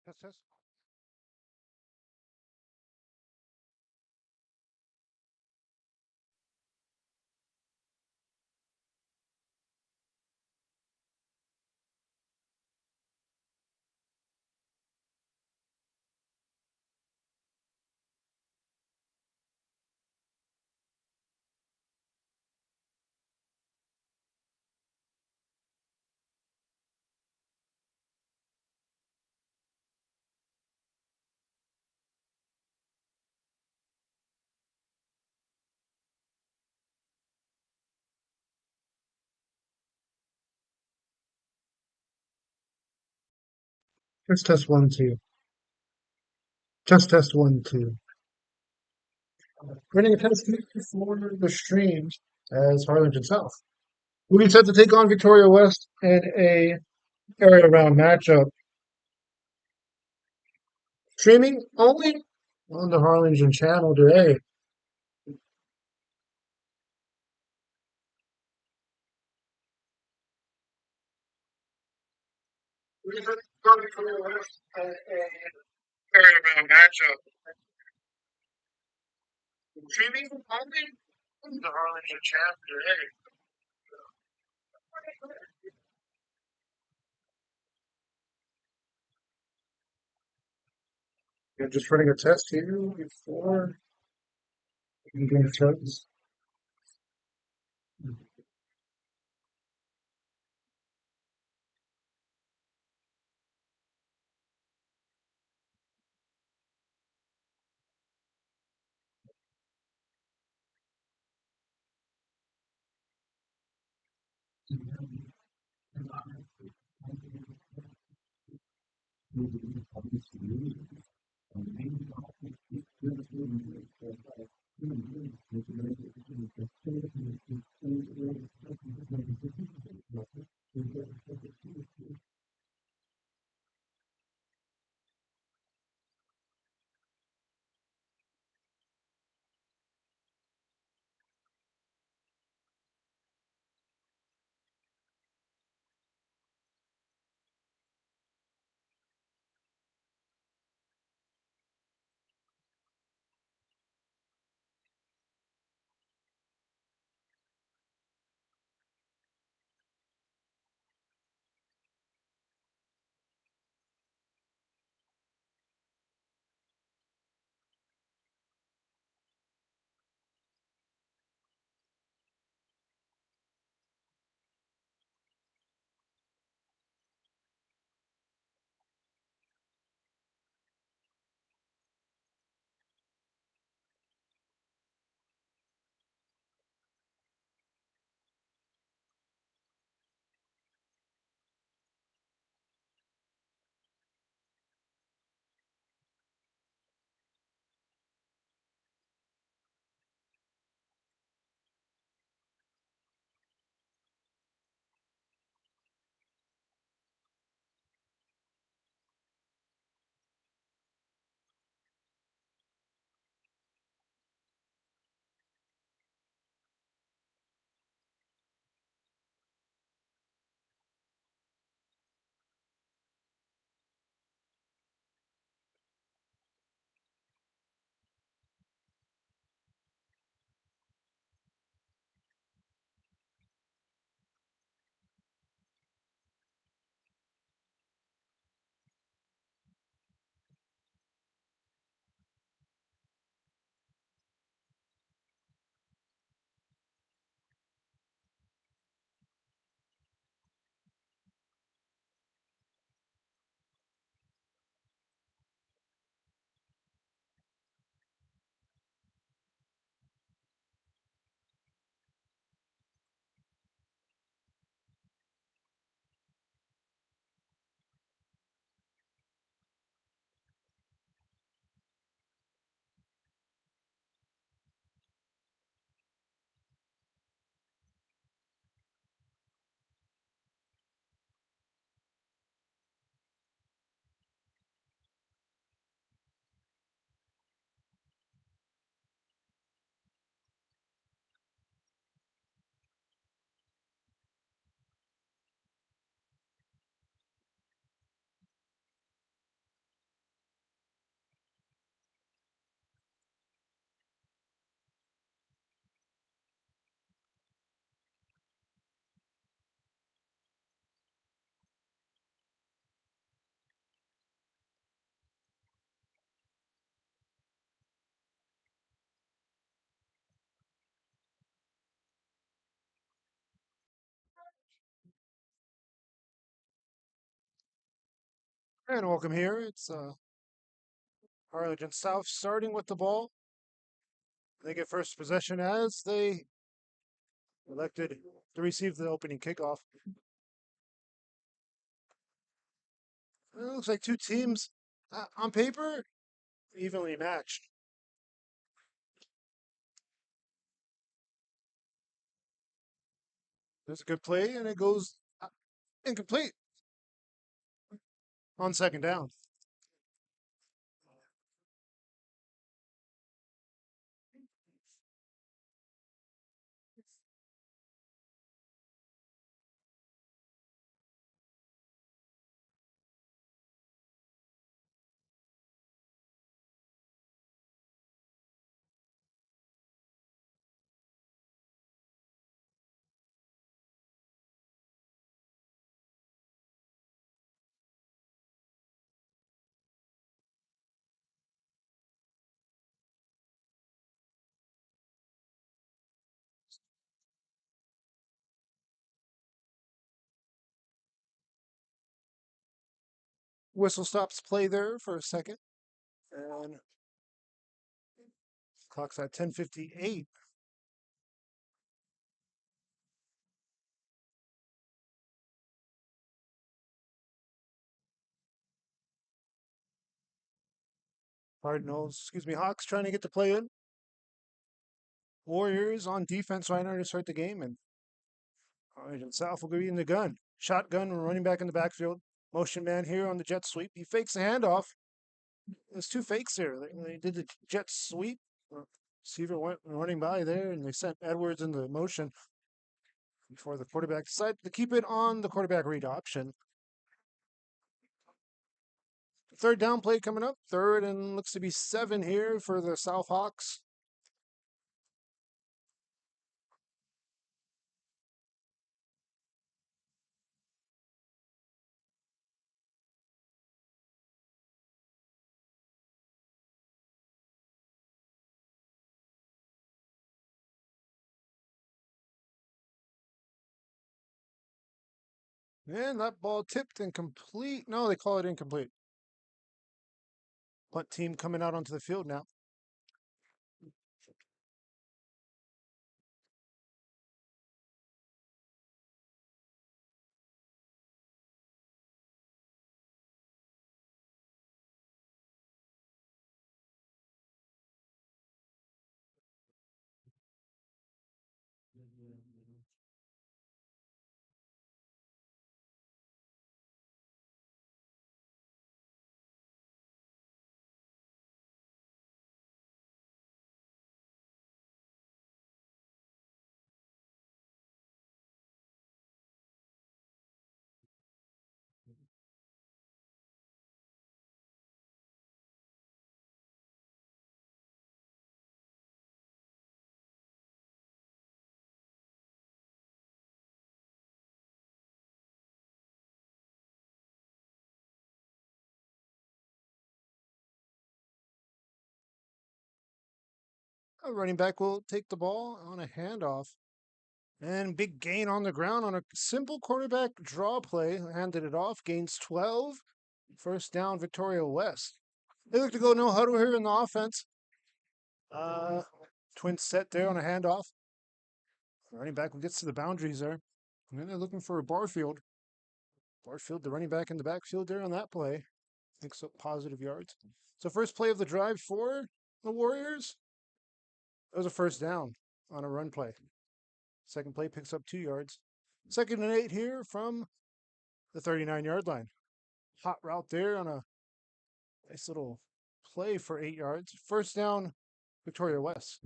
Test. Test 1 2. Test 1 2. Running a test for the streams as Harlingen South. Moving set to take on Victoria West in a area round matchup. Streaming only on the Harlingen channel today. Moving set to take on Victoria West in a area round matchup. Streaming only on the Harlingen channel today. Yeah, just running a test here before we can test. And welcome here. It's Harlingen South starting with the ball. They get first possession as they elected to receive the opening kickoff. It looks like two teams on paper evenly matched. There's a good play, and it goes incomplete on second down. Whistle stops play there for a second, and clock's at 10:58. Cardinals, excuse me, Hawks trying to get the play in. Warriors on defense right now to start the game, and Harlingen South will be in the gun. Shotgun, running back in the backfield. Motion man here on the jet sweep. He fakes the handoff. There's two fakes there. They did the jet sweep. Receiver went running by there, and they sent Edwards into motion before the quarterback decided to keep it on the quarterback read option. Third down play coming up. Third and looks to be 7 here for the South Hawks. And that ball tipped incomplete. No, they call it incomplete. Punt team coming out onto the field now. A running back will take the ball on a handoff. And big gain on the ground on a simple quarterback draw play. Handed it off, gains 12. First down, Victoria West. They look to go no huddle here in the offense. Uh, Twin set there on a handoff. Running back gets to the boundaries there. And then they're looking for a Barfield. Barfield, the running back in the backfield there on that play. Picks up positive yards. So first play of the drive for the Warriors. That was a first down on a run play. Second play picks up 2 yards. Second and 8 here from the 39-yard line. Hot route there on a nice little play for 8 yards. First down, Victoria West.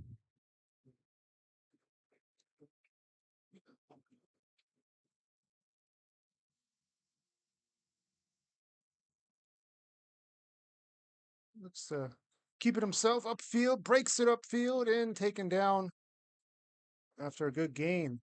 Looks to keep it himself upfield, breaks it upfield, and taken down after a good gain.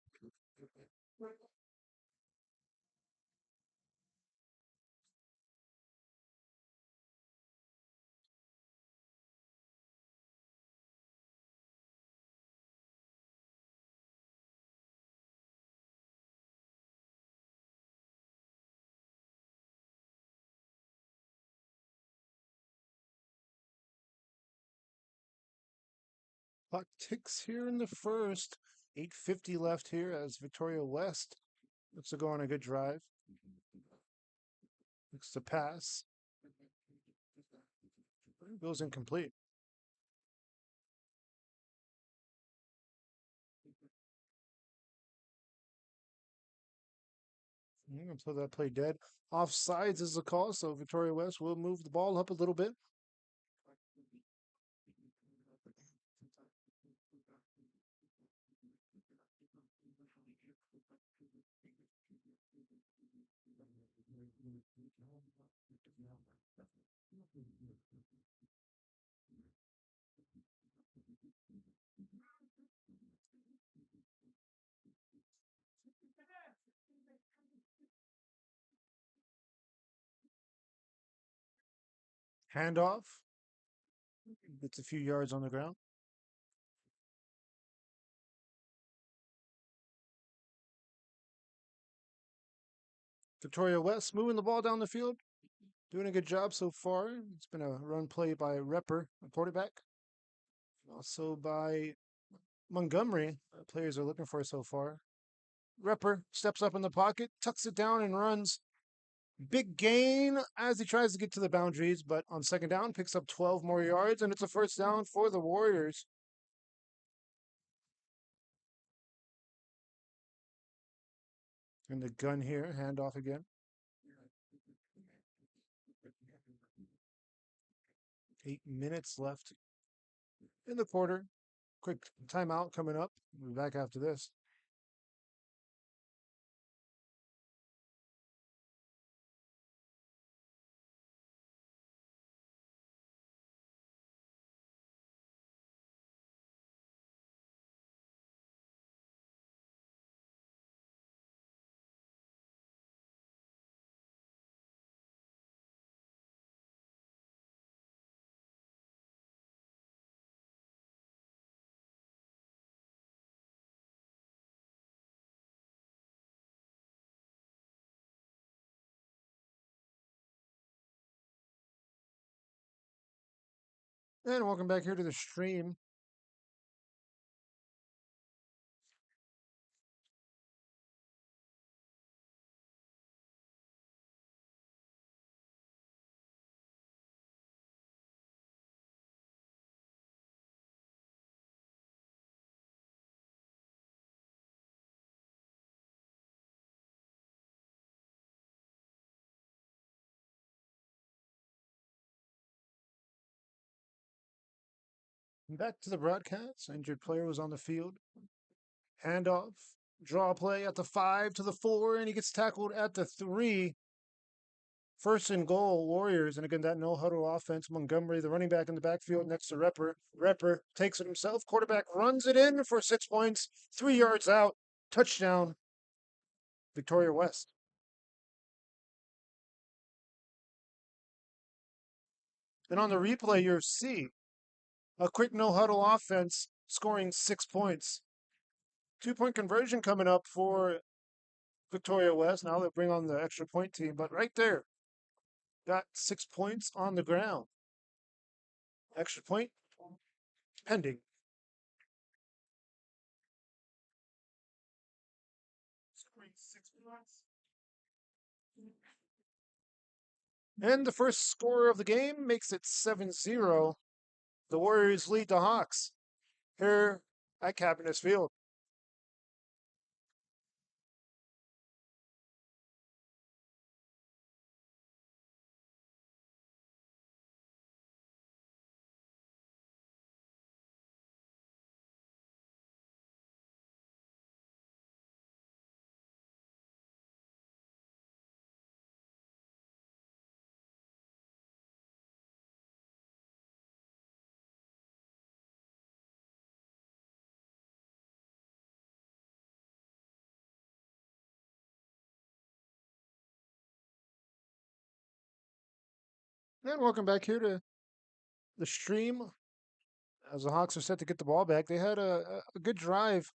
Clock ticks here in the first. 8:50 left here as Victoria West looks to go on a good drive. Looks to pass. Goes incomplete. Until that play dead. Offsides is the call, so Victoria West will move the ball up a little bit. Handoff. Gets a few yards on the ground. Victoria West moving the ball down the field. Doing a good job so far. It's been a run play by Repper, a quarterback. Also by Montgomery, players are looking for so far. Repper steps up in the pocket, tucks it down, and runs. Big gain as he tries to get to the boundaries, but on second down, picks up 12 more yards, and it's a first down for the Warriors. And the gun here, handoff again. 8 minutes left in the quarter. Quick timeout coming up. We'll be back after this. And welcome back here to the stream. Back to the broadcast. Injured player was on the field. Handoff. Draw play at the 5 to the 4, and he gets tackled at the 3. First and goal, Warriors. And again, that no huddle offense. Montgomery, the running back in the backfield next to Repper. Repper takes it himself. Quarterback runs it in for 6 points, 3 yards out. Touchdown, Victoria West. And on the replay, you'll see a quick no huddle offense scoring 6 points. 2 point conversion coming up for Victoria West. Now they'll bring on the extra point team, but right there, got 6 points on the ground. Extra point pending. And the first score of the game makes it 7-0. The Warriors lead the Hawks here at Cabinets Field. And welcome back here to the stream. As the Hawks are set to get the ball back, they had a good drive.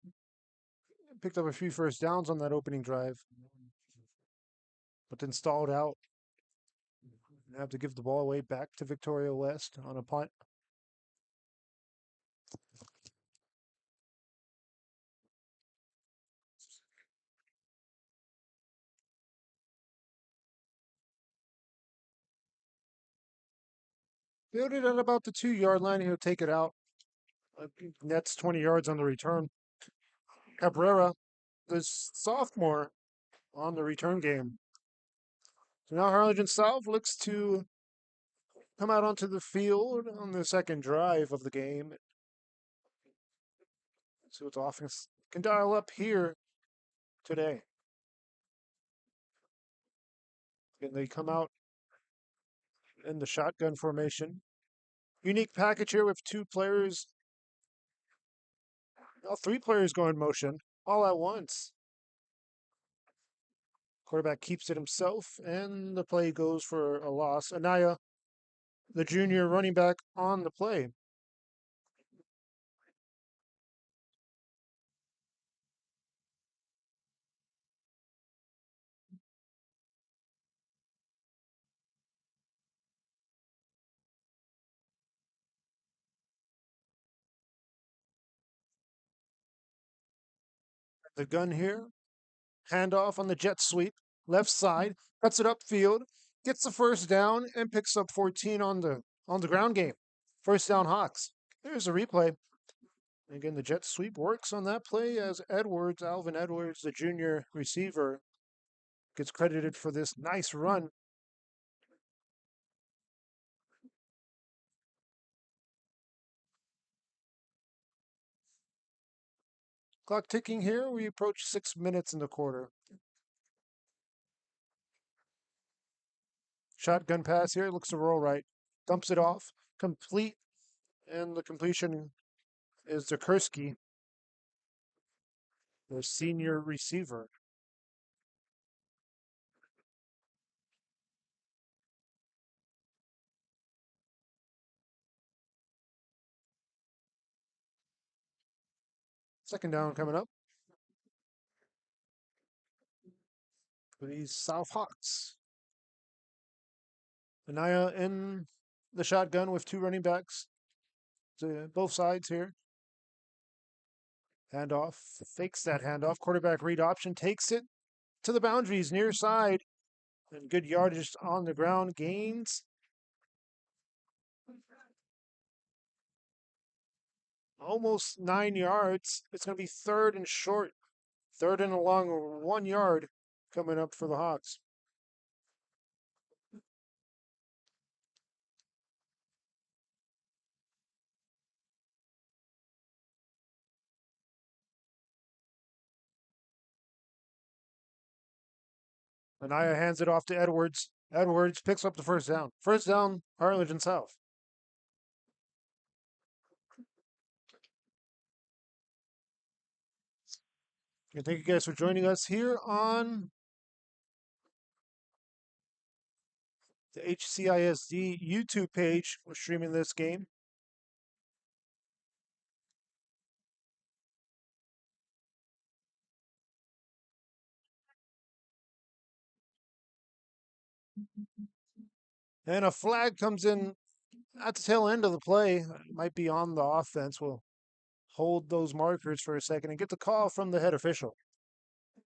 Picked up a few first downs on that opening drive, but then stalled out. They have to give the ball away back to Victoria West on a punt. Build it at about the 2 yard line. He'll take it out. Nets 20 yards on the return. Cabrera, the sophomore, on the return game. So now Harlingen South looks to come out onto the field on the second drive of the game. See what the offense can dial up here today. And they come out in the shotgun formation. Unique package here with two players, well, three players go in motion all at once. Quarterback keeps it himself, and the play goes for a loss. Anaya, the junior running back, on the play. The gun here, handoff on the jet sweep, left side, cuts it upfield, gets the first down, and picks up 14 on the ground game. First down Hawks. There's a replay. Again, the jet sweep works on that play as Edwards, Alvin Edwards, the junior receiver, gets credited for this nice run. Clock ticking here. We approach 6 minutes in the quarter. Shotgun pass here. Looks to roll right. Dumps it off. Complete. And the completion is to Kursky, the senior receiver. Second down coming up for these South Hawks. Anaya in the shotgun with two running backs to both sides here. Handoff, fakes that handoff. Quarterback read option, takes it to the boundaries near side. And good yardage on the ground. Gains almost 9 yards. It's going to be third and short. Third and a long 1 yard coming up for the Hawks. Anaya hands it off to Edwards. Edwards picks up the first down. First down, Harlingen South. And thank you guys for joining us here on the HCISD YouTube page. We're streaming this game. And a flag comes in at the tail end of the play. Might be on the offense. We'll hold those markers for a second and get the call from the head official.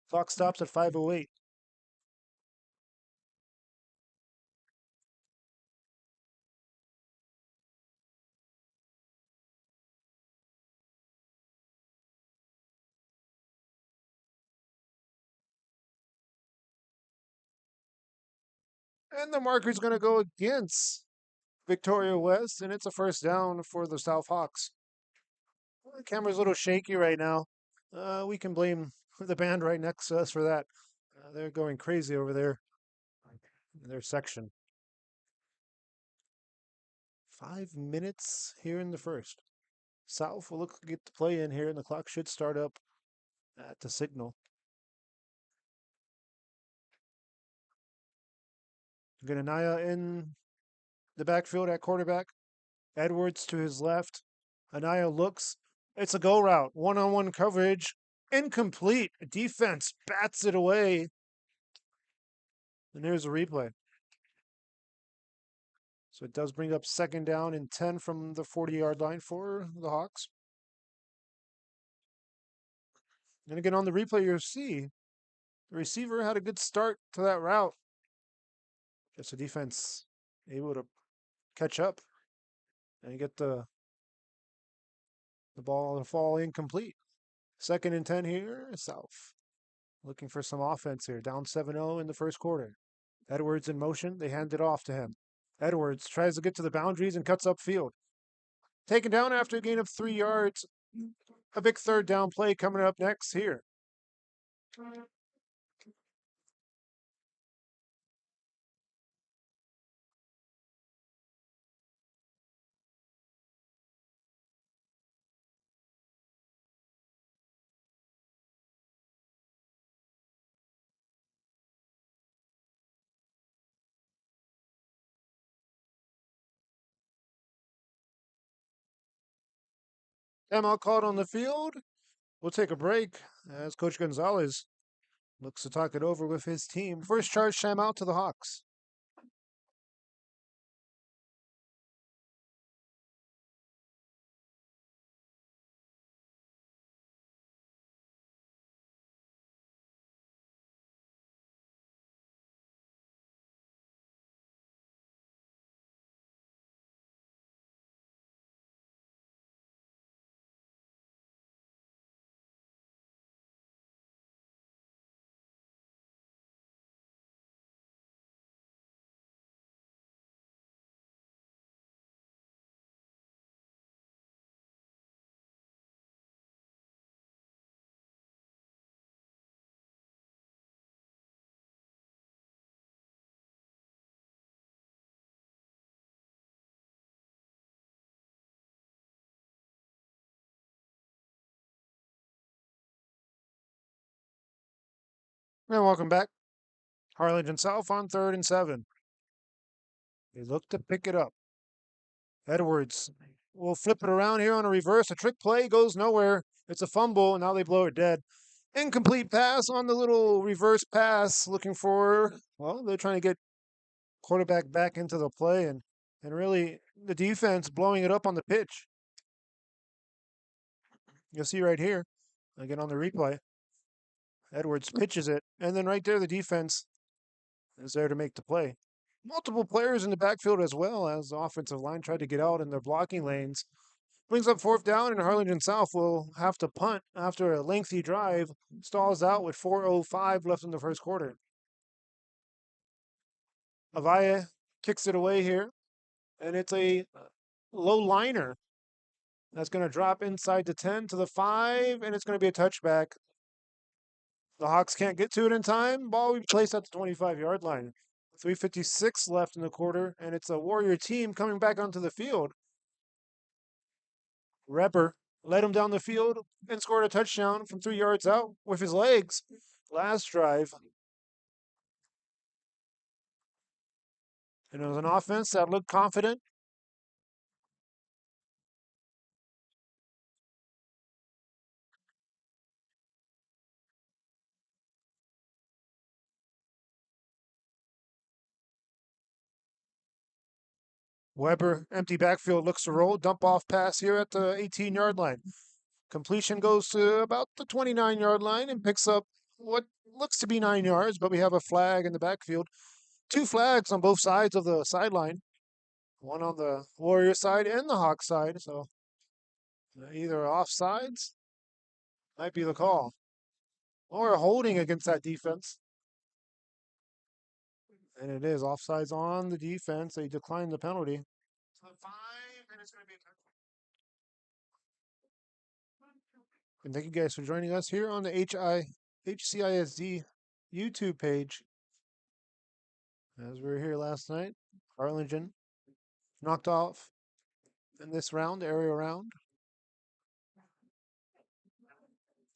Clock stops at 5:08. And the marker's going to go against Victoria West, and it's a first down for the South Hawks. The camera's a little shaky right now. We can blame the band right next to us for that. They're going crazy over there in their section. 5 minutes here in the first. South will look to get the play in here, and the clock should start up at the signal. Gananaya in the backfield at quarterback. Edwards to his left. Anaya looks. It's a go route. One-on-one coverage. Incomplete. Defense bats it away. And there's a replay. So it does bring up second down and 10 from the 40-yard line for the Hawks. And again, on the replay, you'll see the receiver had a good start to that route. Just the defense able to catch up. and get the ball to fall incomplete. Second and 10 here, South. Looking for some offense here. Down 7-0 in the first quarter. Edwards in motion. They hand it off to him. Edwards tries to get to the boundaries and cuts upfield. Taken down after a gain of 3 yards. A big third down play coming up next here. Timeout called on the field. We'll take a break as Coach Gonzalez looks to talk it over with his team. First charge timeout to the Hawks. And welcome back. Harlingen South on 3rd and 7. They look to pick it up. Edwards will flip it around here on a reverse. A trick play goes nowhere. It's a fumble, and now they blow it dead. Incomplete pass on the little reverse pass, looking for, well, they're trying to get quarterback back into the play, and really the defense blowing it up on the pitch. You'll see right here, again on the replay, Edwards pitches it, and then right there the defense is there to make the play. Multiple players in the backfield as well as the offensive line tried to get out in their blocking lanes. Brings up fourth down, and Harlingen South will have to punt after a lengthy drive. Stalls out with 4:05 left in the first quarter. Avaya kicks it away here, and it's a low liner that's going to drop inside the 10 to the 5, and it's going to be a touchback. The Hawks can't get to it in time. Ball will be placed at the 25-yard line. 3:56 left in the quarter, and it's a Warrior team coming back onto the field. Repper led him down the field and scored a touchdown from 3 yards out with his legs last drive. And it was an offense that looked confident. Weber, empty backfield, looks to roll. Dump off pass here at the 18-yard line. Completion goes to about the 29-yard line and picks up what looks to be 9 yards, but we have a flag in the backfield. Two flags on both sides of the sideline, one on the Warrior side and the Hawk side. So either offsides might be the call, or holding against that defense. And it is offsides on the defense. They declined the penalty. So 5, and it's going to be a And thank you guys for joining us here on the HCISD YouTube page. As we were here last night, Harlingen knocked off in this round, area round.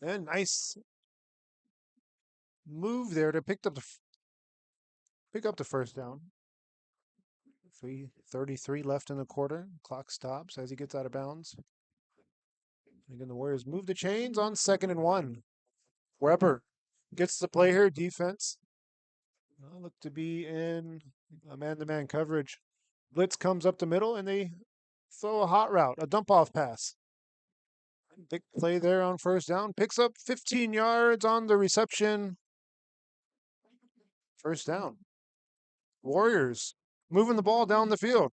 And nice move there to pick up the first down. 3:33 left in the quarter. Clock stops as he gets out of bounds. Again, the Warriors move the chains on 2nd and 1. Weber gets the play here, defense. Look to be in a man-to-man coverage. Blitz comes up the middle, and they throw a hot route, a dump-off pass. Big play there on first down. Picks up 15 yards on the reception. First down. Warriors moving the ball down the field.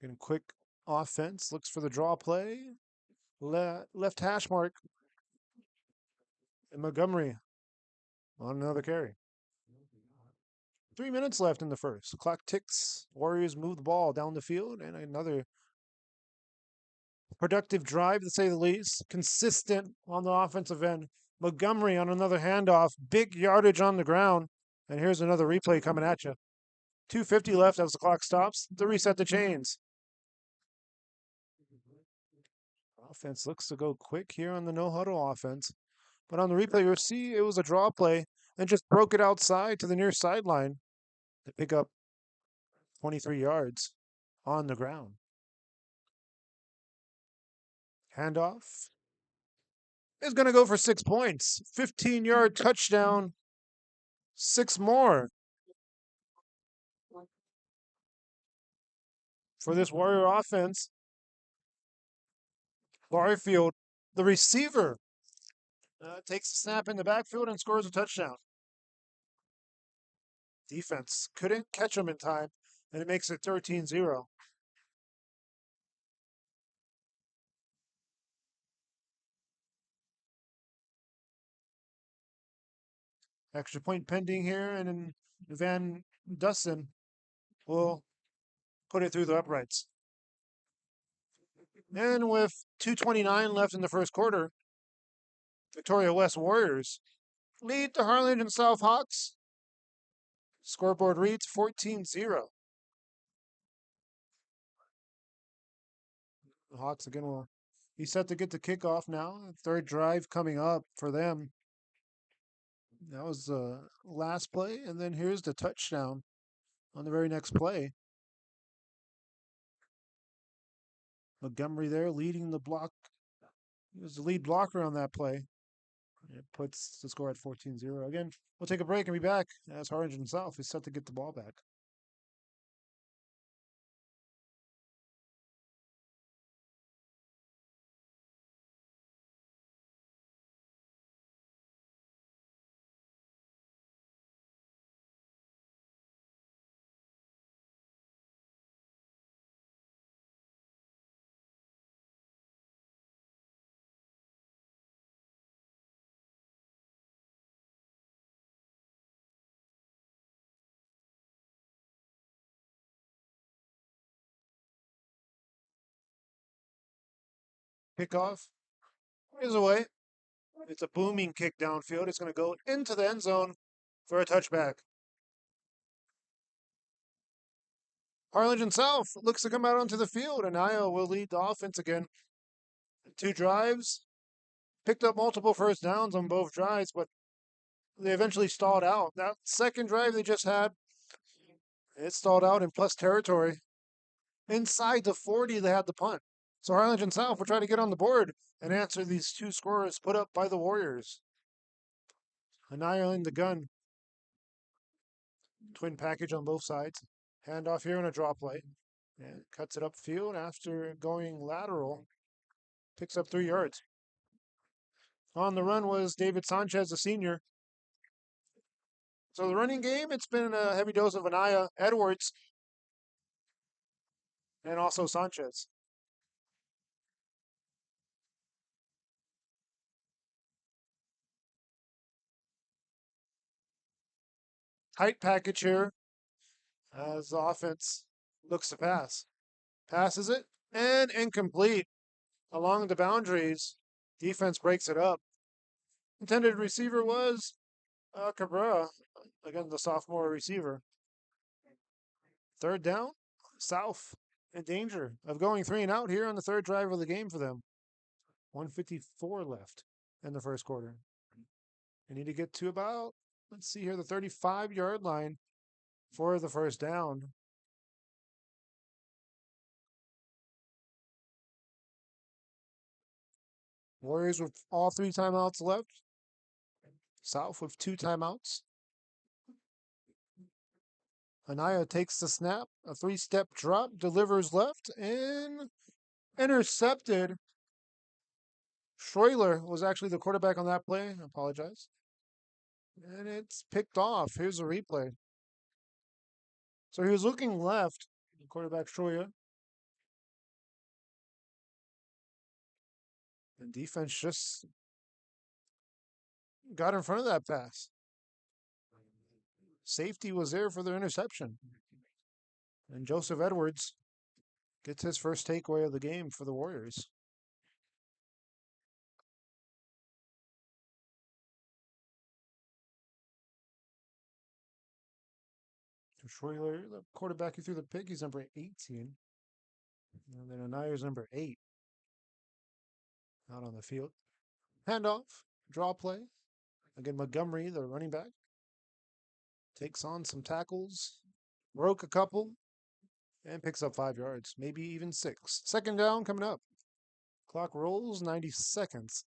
Getting quick offense. Looks for the draw play. Left hash mark. And Montgomery on another carry. 3 minutes left in the first. Clock ticks. Warriors move the ball down the field, and another productive drive, to say the least. Consistent on the offensive end. Montgomery on another handoff. Big yardage on the ground. And here's another replay coming at you. 2:50 left as the clock stops to reset the chains. Offense looks to go quick here on the no huddle offense. But on the replay, you'll see it was a draw play and just broke it outside to the near sideline to pick up 23 yards on the ground. Handoff is going to go for 6 points. 15-yard touchdown, 6 more for this Warrior offense. Barfield, the receiver, takes a snap in the backfield and scores a touchdown. Defense couldn't catch him in time, and it makes it 13-0. Extra point pending here, and then Van Dussen will put it through the uprights. And with 2:29 left in the first quarter, Victoria West Warriors lead the Harlingen South Hawks. Scoreboard reads 14-0. The Hawks again will be set to get the kickoff now. Third drive coming up for them. That was the last play, and then here's the touchdown on the very next play. Montgomery there leading the block. He was the lead blocker on that play. It puts the score at 14-0. Again, we'll take a break and be back as Harlingen South is set to get the ball back. Kickoff is away. It's a booming kick downfield. It's going to go into the end zone for a touchback. Harlingen South looks to come out onto the field, and Iowa will lead the offense again. 2 drives, picked up multiple first downs on both drives, but they eventually stalled out. That second drive they just had, it stalled out in plus territory. Inside the 40, they had the punt. So Harlingen South will try to get on the board and answer these 2 scores put up by the Warriors. Anaya in the gun. Twin package on both sides. Handoff here on a draw play. And cuts it upfield after going lateral. Picks up 3 yards. On the run was David Sanchez, a senior. So the running game, it's been a heavy dose of Anaya, Edwards, and also Sanchez. Tight package here as the offense looks to pass. Passes it, and incomplete. Along the boundaries, defense breaks it up. Intended receiver was Cabrera, again, the sophomore receiver. Third down, South in danger of going 3 and out here on the third drive of the game for them. 1:54 left in the first quarter. They need to get to about, let's see here, the 35-yard line for the first down. Warriors with all 3 timeouts left. South with 2 timeouts. Anaya takes the snap, a 3-step drop, delivers left, and intercepted. Schroeder was actually the quarterback on that play. I apologize. And it's picked off. Here's a replay. So he was looking left, quarterback Schroeder, And defense just got in front of that pass. Safety was there for the interception. And Joseph Edwards gets his first takeaway of the game for the Warriors. Schroeder, the quarterback who threw the pick, he's number 18. And then Anaya's number 8 out on the field. Handoff, draw play. Again, Montgomery, the running back, takes on some tackles, broke a couple, and picks up 5 yards, maybe even 6. Second down coming up. Clock rolls, 90 seconds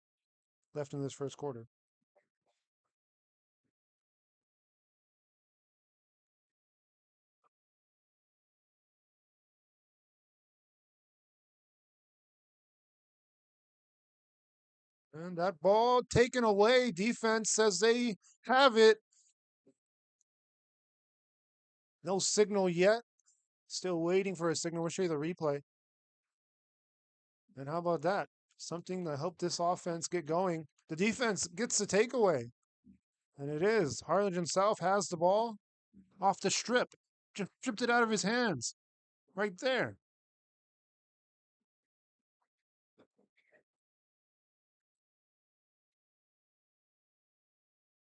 left in this first quarter. And that ball taken away. Defense says they have it. No signal yet. Still waiting for a signal. We'll show you the replay. And how about that? Something to help this offense get going. The defense gets the takeaway. And it is. Harlingen South has the ball off the strip. Just stripped it out of his hands. Right there.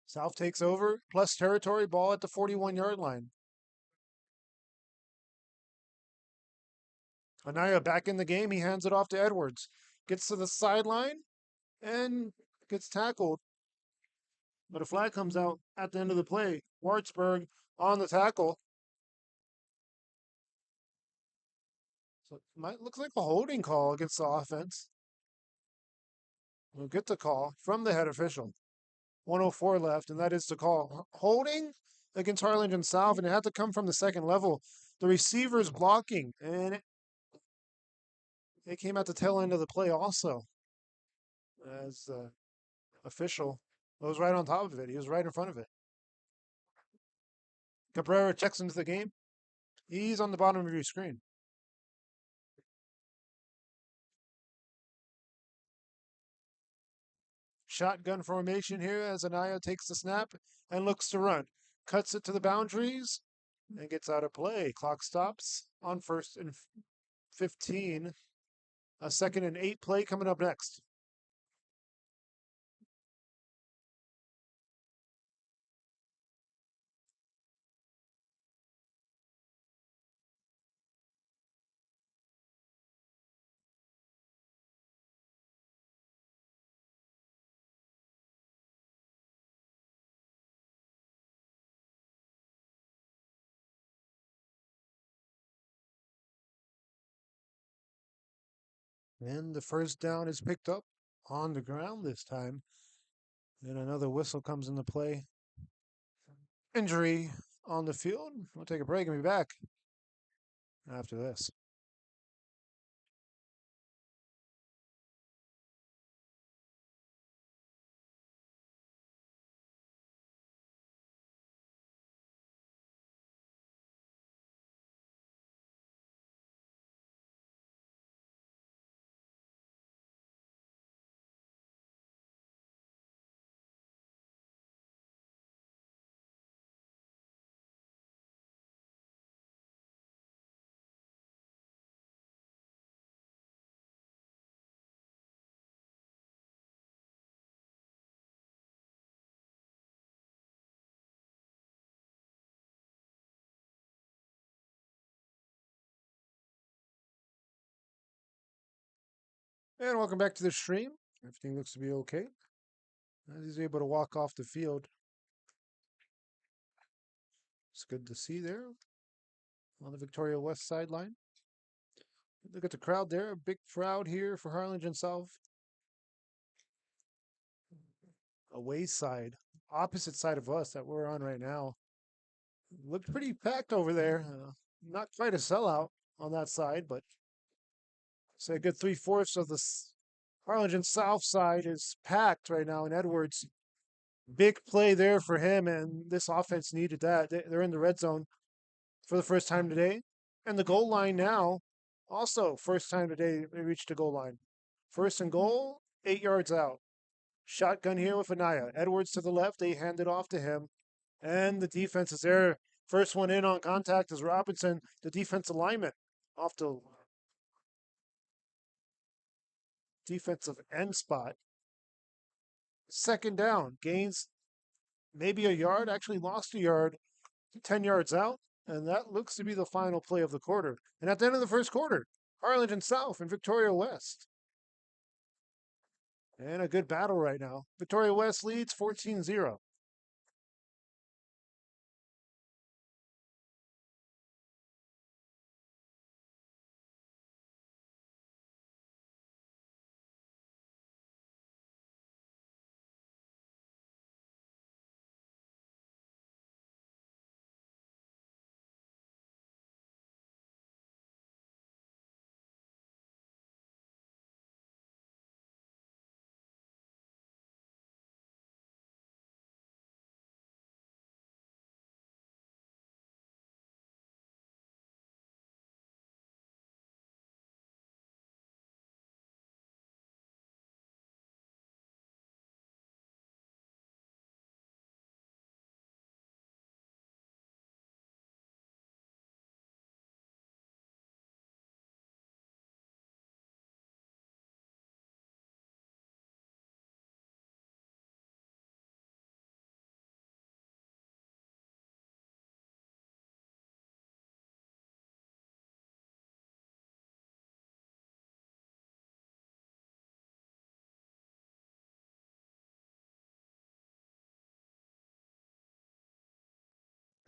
South takes over, plus territory, ball at the 41-yard line. Anaya back in the game. He hands it off to Edwards. Gets to the sideline and gets tackled. But a flag comes out at the end of the play. Wartsburg on the tackle. So it might look like a holding call against the offense. We'll get the call from the head official. 104 left, and that is the call. Holding against Harlingen South, and it had to come from the second level. The receiver's blocking, and it came at the tail end of the play also. As the official was right on top of it. He was right in front of it. Cabrera checks into the game. He's on the bottom of your screen. Shotgun formation here as Anaya takes the snap and looks to run. Cuts it to the boundaries and gets out of play. Clock stops on 1st and 15. A 2nd and 8 play coming up next. And the first down is picked up on the ground this time. And another whistle comes into play. Injury on the field. We'll take a break and be back after this. And welcome back to the stream. Everything looks to be okay. He's able to walk off the field. It's good to see there on the Victoria West sideline. Look at the crowd there. A big crowd here for Harlingen South. Away side, opposite side of us that we're on right now. Looked pretty packed over there. Not quite a sellout on that side, but say a good 3/4 of the Harlingen South side is packed right now in Edwards. Big play there for him, and this offense needed that. They're in the red zone for the first time today. And the goal line now, also first time today they reached the goal line. 1st and goal 8 yards out. Shotgun here with Anaya. Edwards to the left. They hand it off to him. And the defense is there. First one in on contact is Robinson, the defensive lineman, off the defensive end spot. Second down. Gains maybe a yard. Actually lost a yard. 10 yards out. And that looks to be the final play of the quarter. And at the end of the first quarter, Harlingen South and Victoria West. And a good battle right now. Victoria West leads 14-0.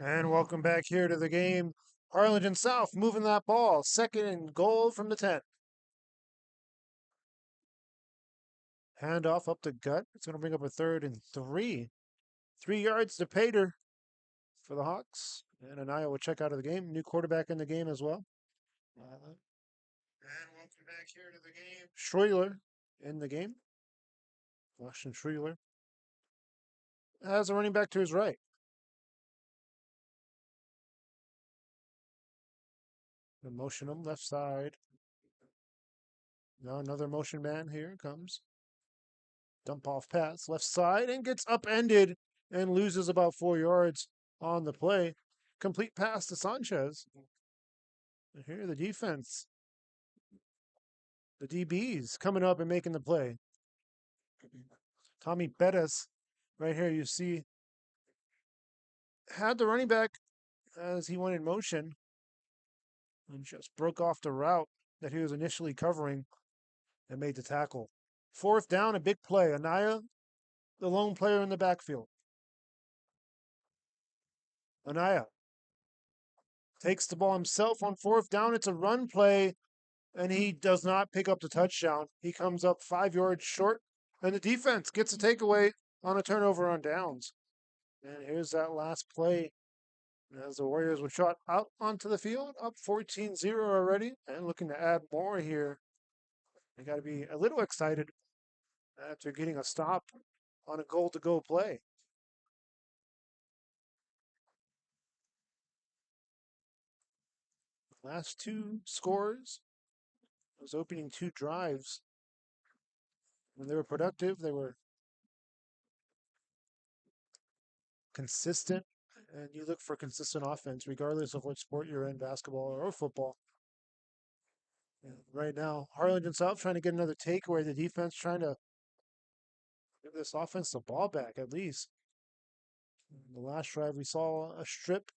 And welcome back here to the game. Harlingen South moving that ball. Second and goal from the 10. Handoff up the gut. It's going to bring up a 3rd and 3. 3 yards to Pater for the Hawks. And Anaya will check out of the game. New quarterback in the game as well. And welcome back here to the game. Schroeder in the game. Washington Schroeder has a running back to his right. The motion him left side. Now another motion man. Here comes. Dump off pass left side and gets upended and loses about 4 yards on the play. Complete pass to Sanchez. And here the defense. The DBs coming up and making the play. Tommy Bettis, right here, you see, had the running back as he went in motion and just broke off the route that he was initially covering and made the tackle. 4th down, a big play. Anaya, the lone player in the backfield. Anaya takes the ball himself on 4th down. It's a run play, and he does not pick up the touchdown. He comes up 5 yards short, and the defense gets a takeaway on a turnover on downs. And here's that last play as the Warriors were shot out onto the field, up 14-0 already, and looking to add more here. They got to be a little excited after getting a stop on a goal-to-go play. Last 2 scores, those opening 2 drives, when they were productive, they were consistent, and you look for consistent offense regardless of what sport you're in, basketball or football. And right now, Harlingen South trying to get another takeaway. The defense trying to give this offense the ball back at least. In the last drive, we saw a strip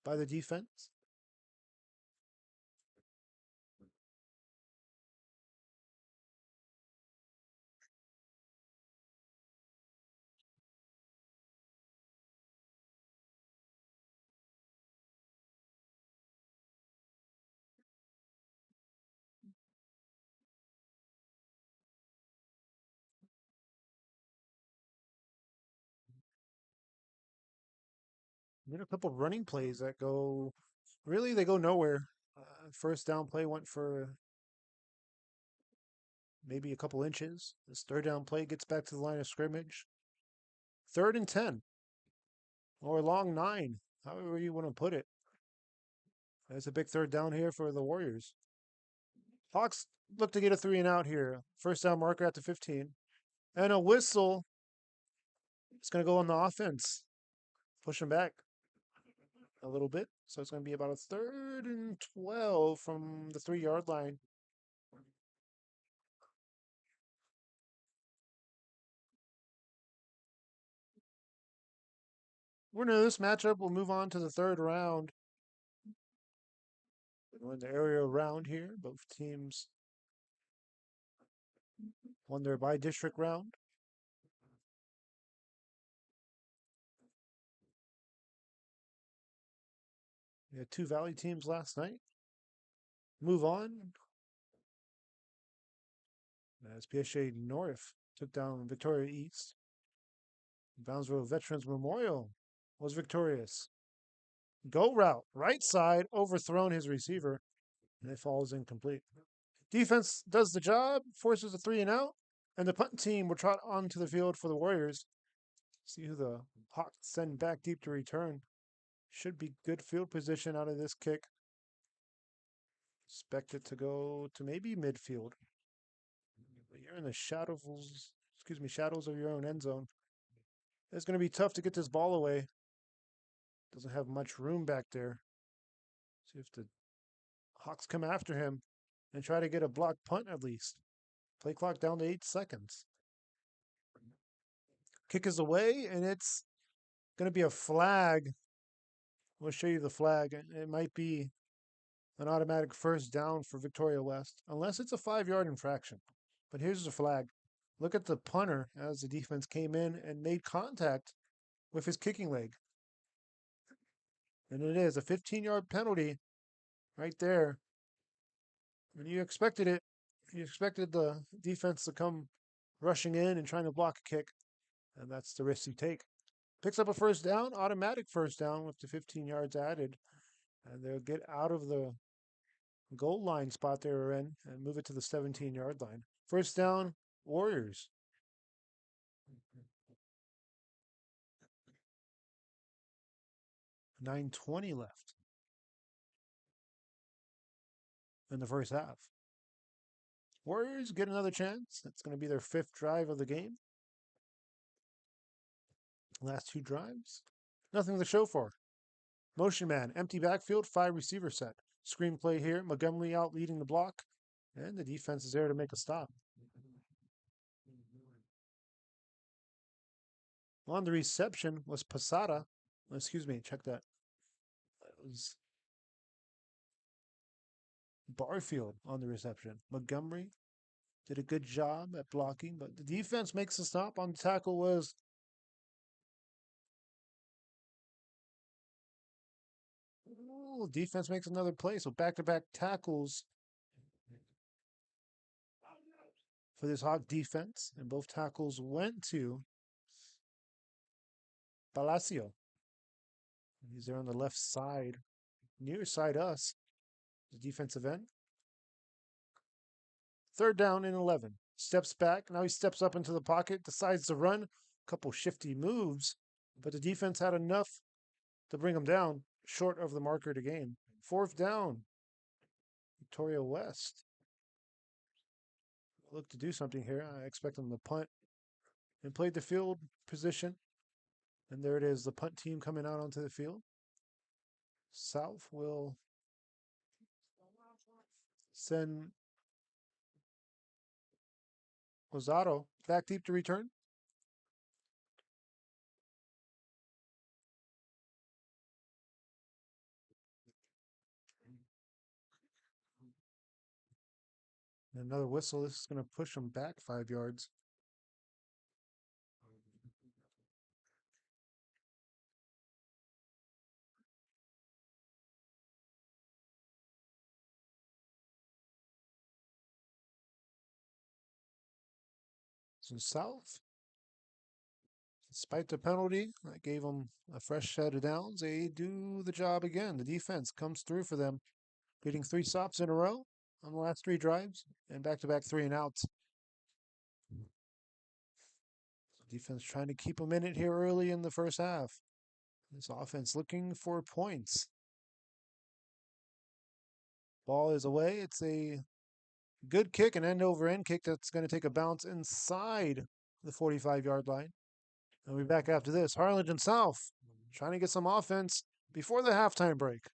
by the defense. Then a couple running plays that go, really, they go nowhere. First down play went for maybe a couple inches. This 3rd down play gets back to the line of scrimmage. 3rd and 10 or long 9, however you want to put it. That's a big 3rd down here for the Warriors. Hawks look to get a 3 and out here. First down marker at the 15. And a whistle. It's going to go on the offense. Push him back a little bit. So it's going to be about a 3rd and 12 from the 3 yard line. Winner of this matchup will move on to the 3rd round. We're in the area round here. Both teams won their by district round. We had 2 Valley teams last night. Move on as PSA North took down Victoria East. Brownsville Veterans Memorial was victorious. Go route, right side, overthrown his receiver, and it falls incomplete. Defense does the job, forces a 3 and out, and the punt team will trot onto the field for the Warriors. See who the Hawks send back deep to return. Should be good field position out of this kick. Expect it to go to maybe midfield. But you're in the shadows of your own end zone. It's going to be tough to get this ball away. Doesn't have much room back there. See if the Hawks come after him and try to get a block punt at least. Play clock down to 8 seconds. Kick is away, and it's going to be a flag. We'll show you the flag. It might be an automatic first down for Victoria West, unless it's a 5 yard infraction. But here's the flag. Look at the punter as the defense came in and made contact with his kicking leg. And it is a 15-yard penalty right there. And you expected it. You expected the defense to come rushing in and trying to block a kick. And that's the risk you take. Picks up a first down, automatic first down with the 15 yards added. And they'll get out of the goal line spot they were in and move it to the 17-yard line. First down, Warriors. 9:20 left in the first half. Warriors get another chance. It's going to be their 5th drive of the game. Last 2 drives, nothing to show for. Motion man, empty backfield, 5 receiver set. Screenplay here, Montgomery out leading the block, and the defense is there to make a stop. On the reception was Posada. Excuse me, check that. That was Barfield on the reception. Montgomery did a good job at blocking, but the defense makes a stop. On the tackle was defense makes another play. So back-to-back tackles for this Hawk defense, and both tackles went to Palacio. He's there on the left side, near side us, the defensive end. 3rd down and 11. Steps back. Now he steps up into the pocket, decides to run. A couple shifty moves, but the defense had enough to bring him down, short of the marker to gain. 4th down. Victoria West. Look to do something here. I expect them to punt and played the field position. And there it is, the punt team coming out onto the field. South will send Rosado back deep to return. Another whistle. This is going to push them back 5 yards. So South, despite the penalty, that gave them a fresh set of downs. They do the job again. The defense comes through for them, getting 3 stops in a row on the last 3 drives and back-to-back 3-and-outs. Defense trying to keep them in it here early in the first half. This offense looking for points. Ball is away. It's a Good kick, an end over end kick that's going to take a bounce inside the 45-yard line. We'll be back after this. Harlingen South trying to get some offense before the halftime break.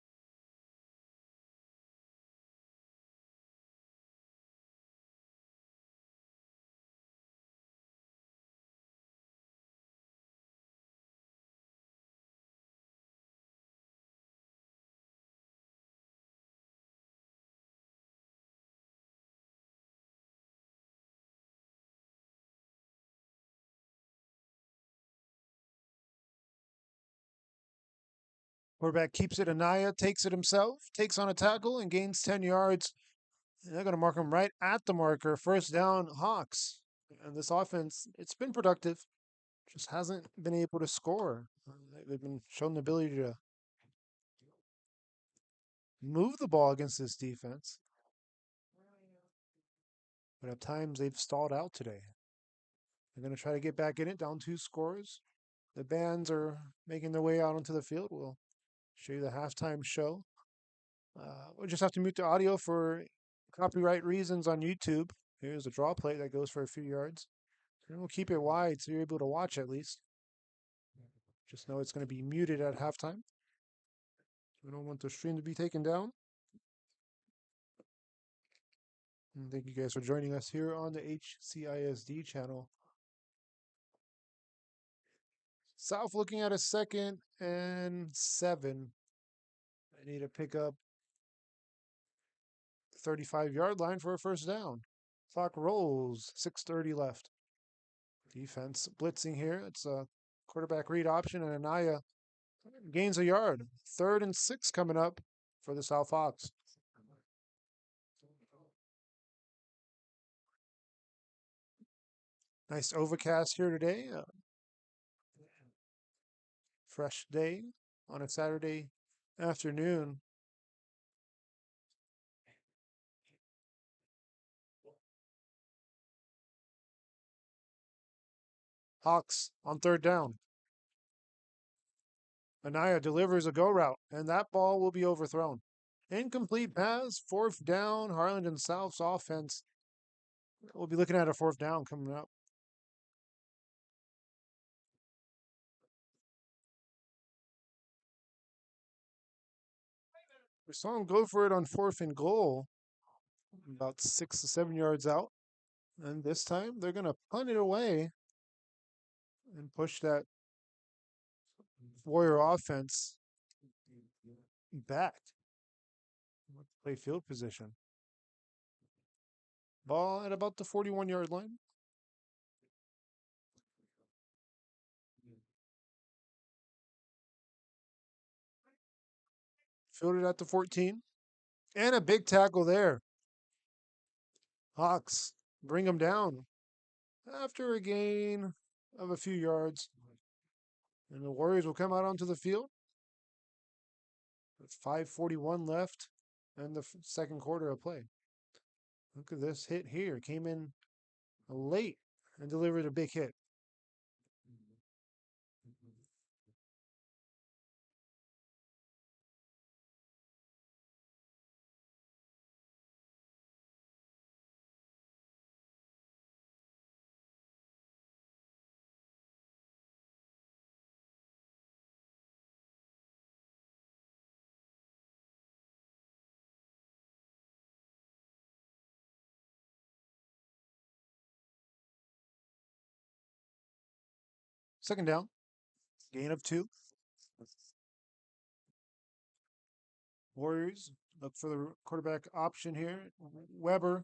Quarterback keeps it. Anaya takes it himself, takes on a tackle, and gains 10 yards. And they're going to mark him right at the marker. First down, Hawks. And this offense, it's been productive, just hasn't been able to score. They've been shown the ability to move the ball against this defense, but at times they've stalled out today. They're going to try to get back in it, down 2 scores. The bands are making their way out onto the field. We'll show you the halftime show. We'll just have to mute the audio for copyright reasons on YouTube. Here's a draw plate that goes for a few yards. And we'll keep it wide so you're able to watch at least. Just know it's going to be muted at halftime. We don't want the stream to be taken down. And thank you guys for joining us here on the HCISD channel. South looking at a 2nd and 7. I need to pick up 35-yard line for a first down. Clock rolls, 6:30 left. Defense blitzing here. It's a quarterback read option, and Anaya gains a yard. 3rd and 6 coming up for the South Hawks. Nice overcast here today. Fresh day on a Saturday afternoon. Hawks on 3rd down. Anaya delivers a go route, and that ball will be overthrown. Incomplete pass, 4th down. Harlingen South's offense. We'll be looking at a 4th down coming up. We saw him go for it on 4th and goal, about 6 to 7 yards out. And this time they're going to punt it away and push that Warrior offense back. Play field position. Ball at about the 41-yard line. Fielded at the 14. And a big tackle there. Hawks bring them down after a gain of a few yards. And the Warriors will come out onto the field with 5:41 left and the second quarter of play. Look at this hit here. Came in late and delivered a big hit. Second down. Gain of 2. Warriors look for the quarterback option here. Weber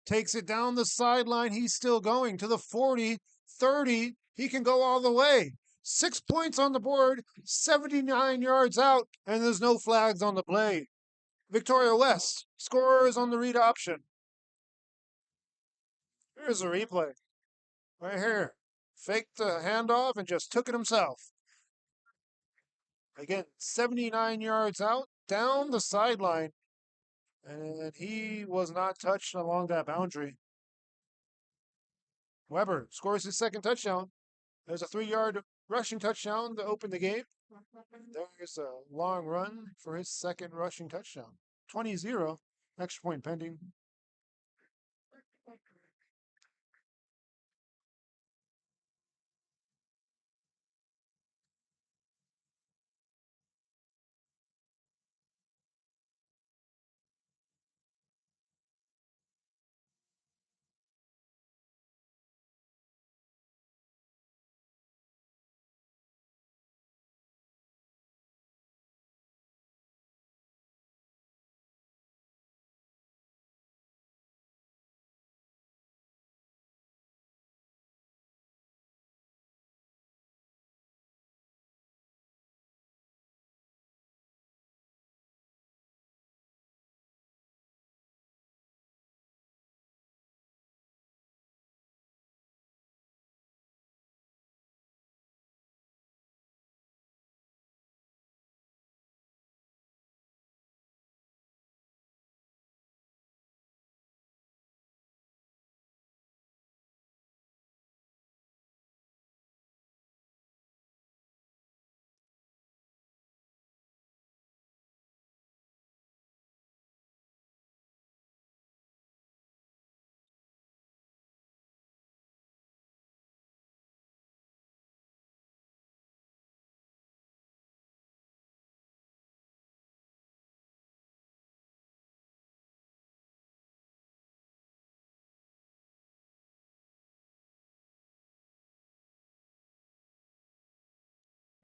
takes it down the sideline. He's still going to the 40, 30. He can go all the way. 6 points on the board, 79 yards out, and there's no flags on the play. Victoria West scores on the read option. Here's a replay. Right here. Faked the handoff and just took it himself. Again, 79 yards out, down the sideline. And he was not touched along that boundary. Weber scores his second touchdown. There's a 3-yard rushing touchdown to open the game. There's a long run for his second rushing touchdown. 20-0, extra point pending.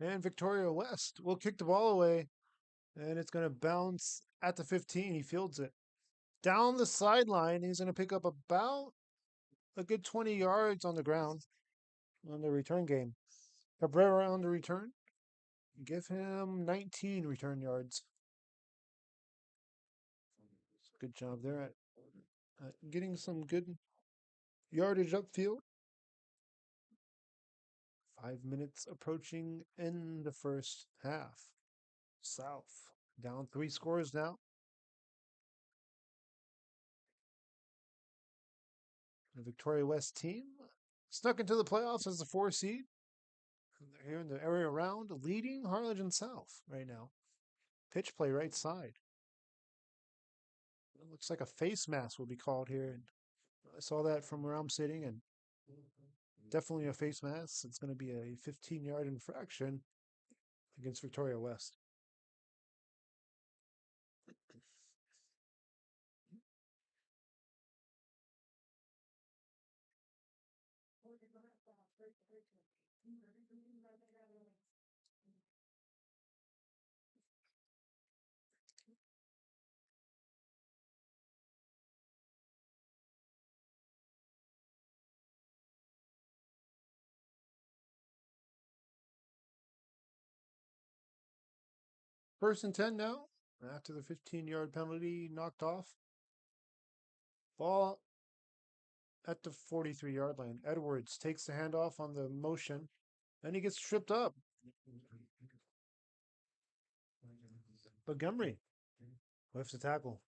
And Victoria West will kick the ball away, and it's going to bounce at the 15. He fields it. Down the sideline, he's going to pick up about a good 20 yards on the ground on the return game. Cabrera on the return. Give him 19 return yards. Good job there at getting some good yardage upfield. 5 minutes approaching in the first half. South down 3 scores now. The Victoria West team snuck into the playoffs as the 4 seed. They're here in the area around, leading Harlingen South right now. Pitch play right side. It looks like a face mask will be called here. And I saw that from where I'm sitting, and definitely a face mask. It's going to be a 15-yard infraction against Victoria West. First and 10 now, after the 15-yard penalty knocked off. Ball at the 43-yard line. Edwards takes the handoff on the motion, and he gets tripped up. Montgomery lifts the tackle.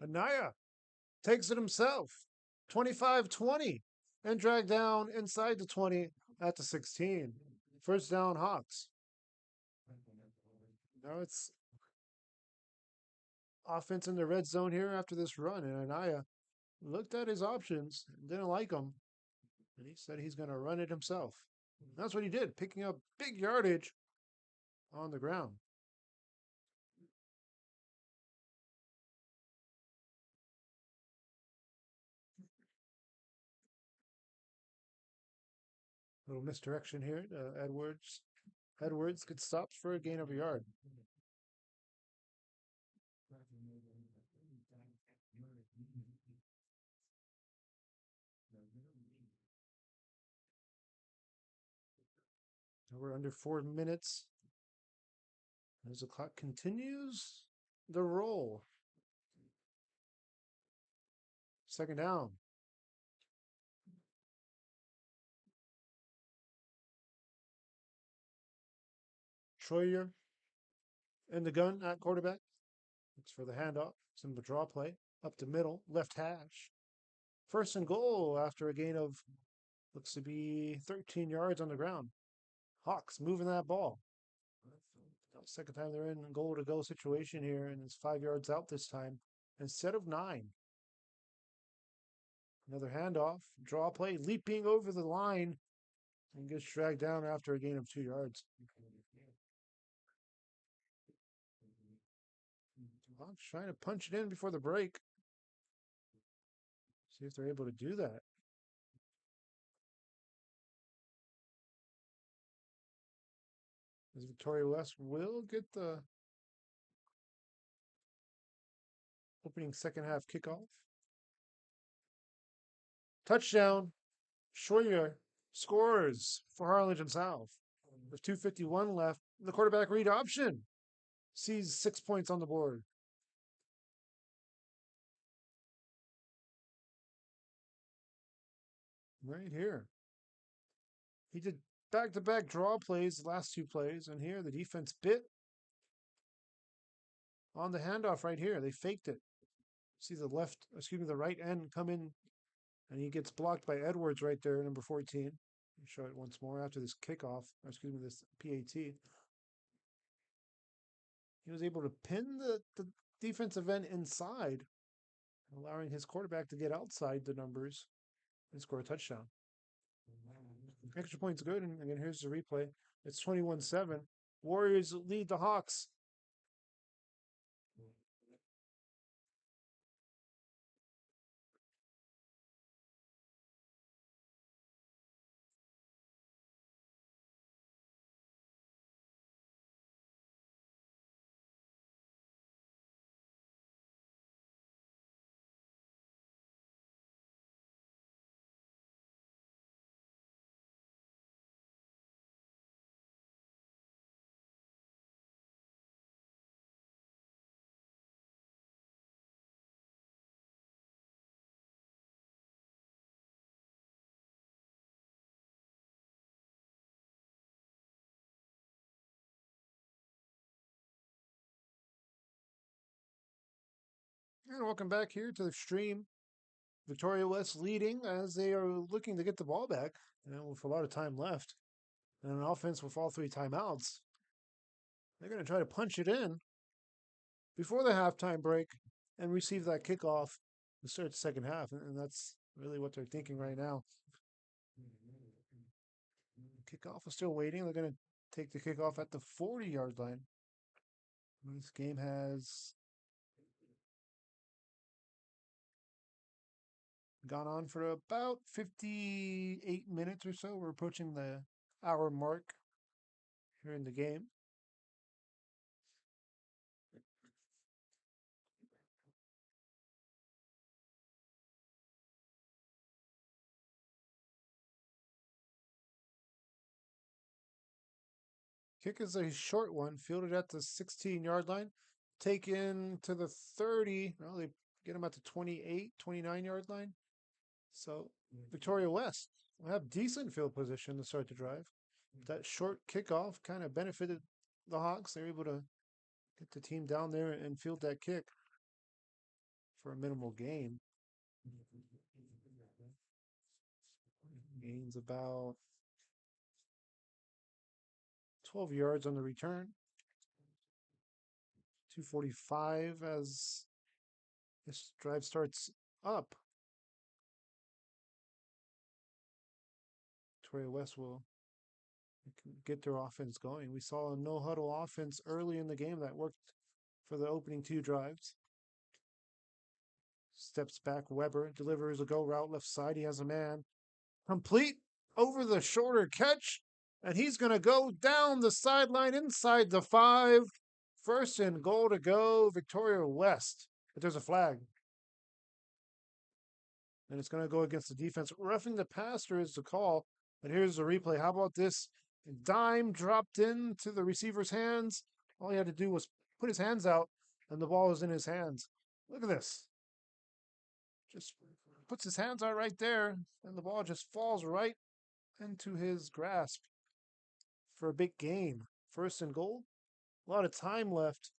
Anaya takes it himself. 25-20 and dragged down inside the 20 at the 16. First down, Hawks. Now it's offense in the red zone here after this run, and Anaya looked at his options, didn't like them, and he said he's going to run it himself. That's what he did, picking up big yardage on the ground. Little misdirection here to Edwards. Edwards gets stopped for a gain of a yard. We're under 4 minutes. As the clock continues the roll. Second down. Troyer in the gun at quarterback. Looks for the handoff. Some draw play. Up the middle. Left hash. First and goal after a gain of, looks to be 13 yards on the ground. Hawks moving that ball. Second time they're in goal to go situation here, and it's 5 yards out this time instead of 9. Another handoff, draw play, leaping over the line, and gets dragged down after a gain of 2 yards. Hawks trying to punch it in before the break. See if they're able to do that. As Victoria West will get the opening second half kickoff. Touchdown. Schroyer scores for Harlingen South. With 2:51 left, the quarterback read option sees 6 points on the board. Right here. He did back-to-back draw plays the last 2 plays, and here the defense bit on the handoff right here. They faked it. See the the right end come in, and he gets blocked by Edwards right there, number 14. Show it once more after this kickoff, this PAT. He was able to pin the defensive end inside, allowing his quarterback to get outside the numbers and score a touchdown. Extra point's good, and again, here's the replay. It's 21-7. Warriors lead the Hawks. And welcome back here to the stream. Victoria West leading as they are looking to get the ball back, with a lot of time left. And an offense with all three timeouts. They're going to try to punch it in before the halftime break and receive that kickoff to start the second half. And that's really what they're thinking right now. Kickoff is still waiting. They're going to take the kickoff at the 40-yard line. This game has gone on for about 58 minutes or so. We're approaching the hour mark here in the game. Kick is a short one, fielded at the 16-yard line. Taken to the 30. Well, they get him at the 28, 29-yard line. So Victoria West will have decent field position to start the drive. That short kickoff kind of benefited the Hawks. They're able to get the team down there and field that kick for a minimal gain. Gains about 12 yards on the return. 2:45 as this drive starts up. Victoria West will get their offense going. We saw a no huddle offense early in the game that worked for the opening two drives. Steps back, Weber delivers a go route left side. He has a man. Complete over the shoulder catch, and he's going to go down the sideline inside the 5. First and goal to go, Victoria West. But there's a flag. And it's going to go against the defense. Roughing the passer is the call. But here's the replay. How about this? Dime dropped into the receiver's hands. All he had to do was put his hands out, and the ball was in his hands. Look at this. Just puts his hands out right there, and the ball just falls right into his grasp for a big gain. First and goal. A lot of time left.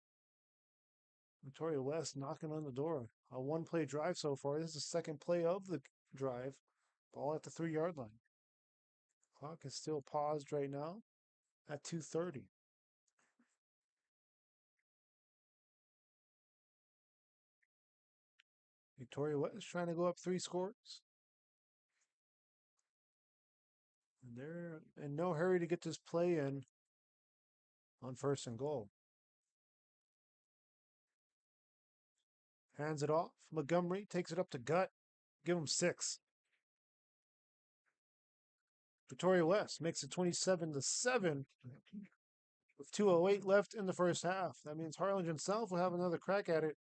Victoria West knocking on the door. A one-play drive so far. This is the second play of the drive. Ball at the 3-yard line. Clock is still paused right now at 2:30. Victoria West trying to go up 3 scores. And they're in no hurry to get this play in on first and goal. Hands it off. Montgomery takes it up to Gut. Give him 6. Victoria West makes it 27-7 with 2:08 left in the first half. That means Harlingen South will have another crack at it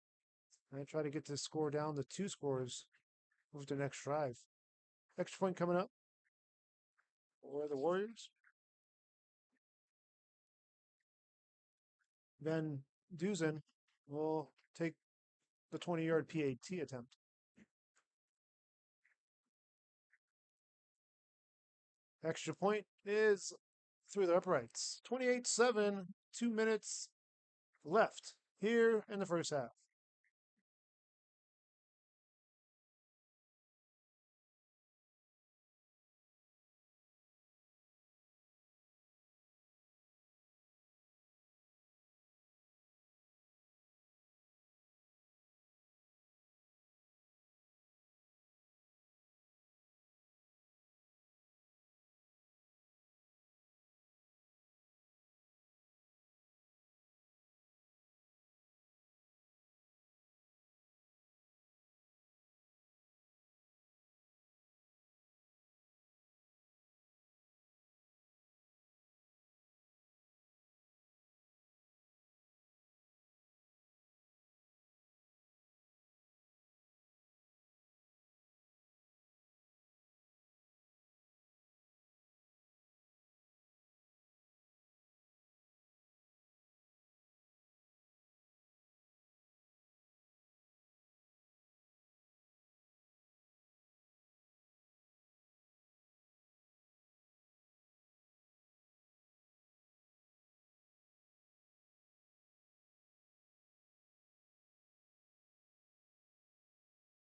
and try to get this score down to 2 scores with the next drive. Extra point coming up for the Warriors. Van Duzen will take the 20-yard PAT attempt. Extra point is through the uprights. 28-7, 2 minutes left here in the first half.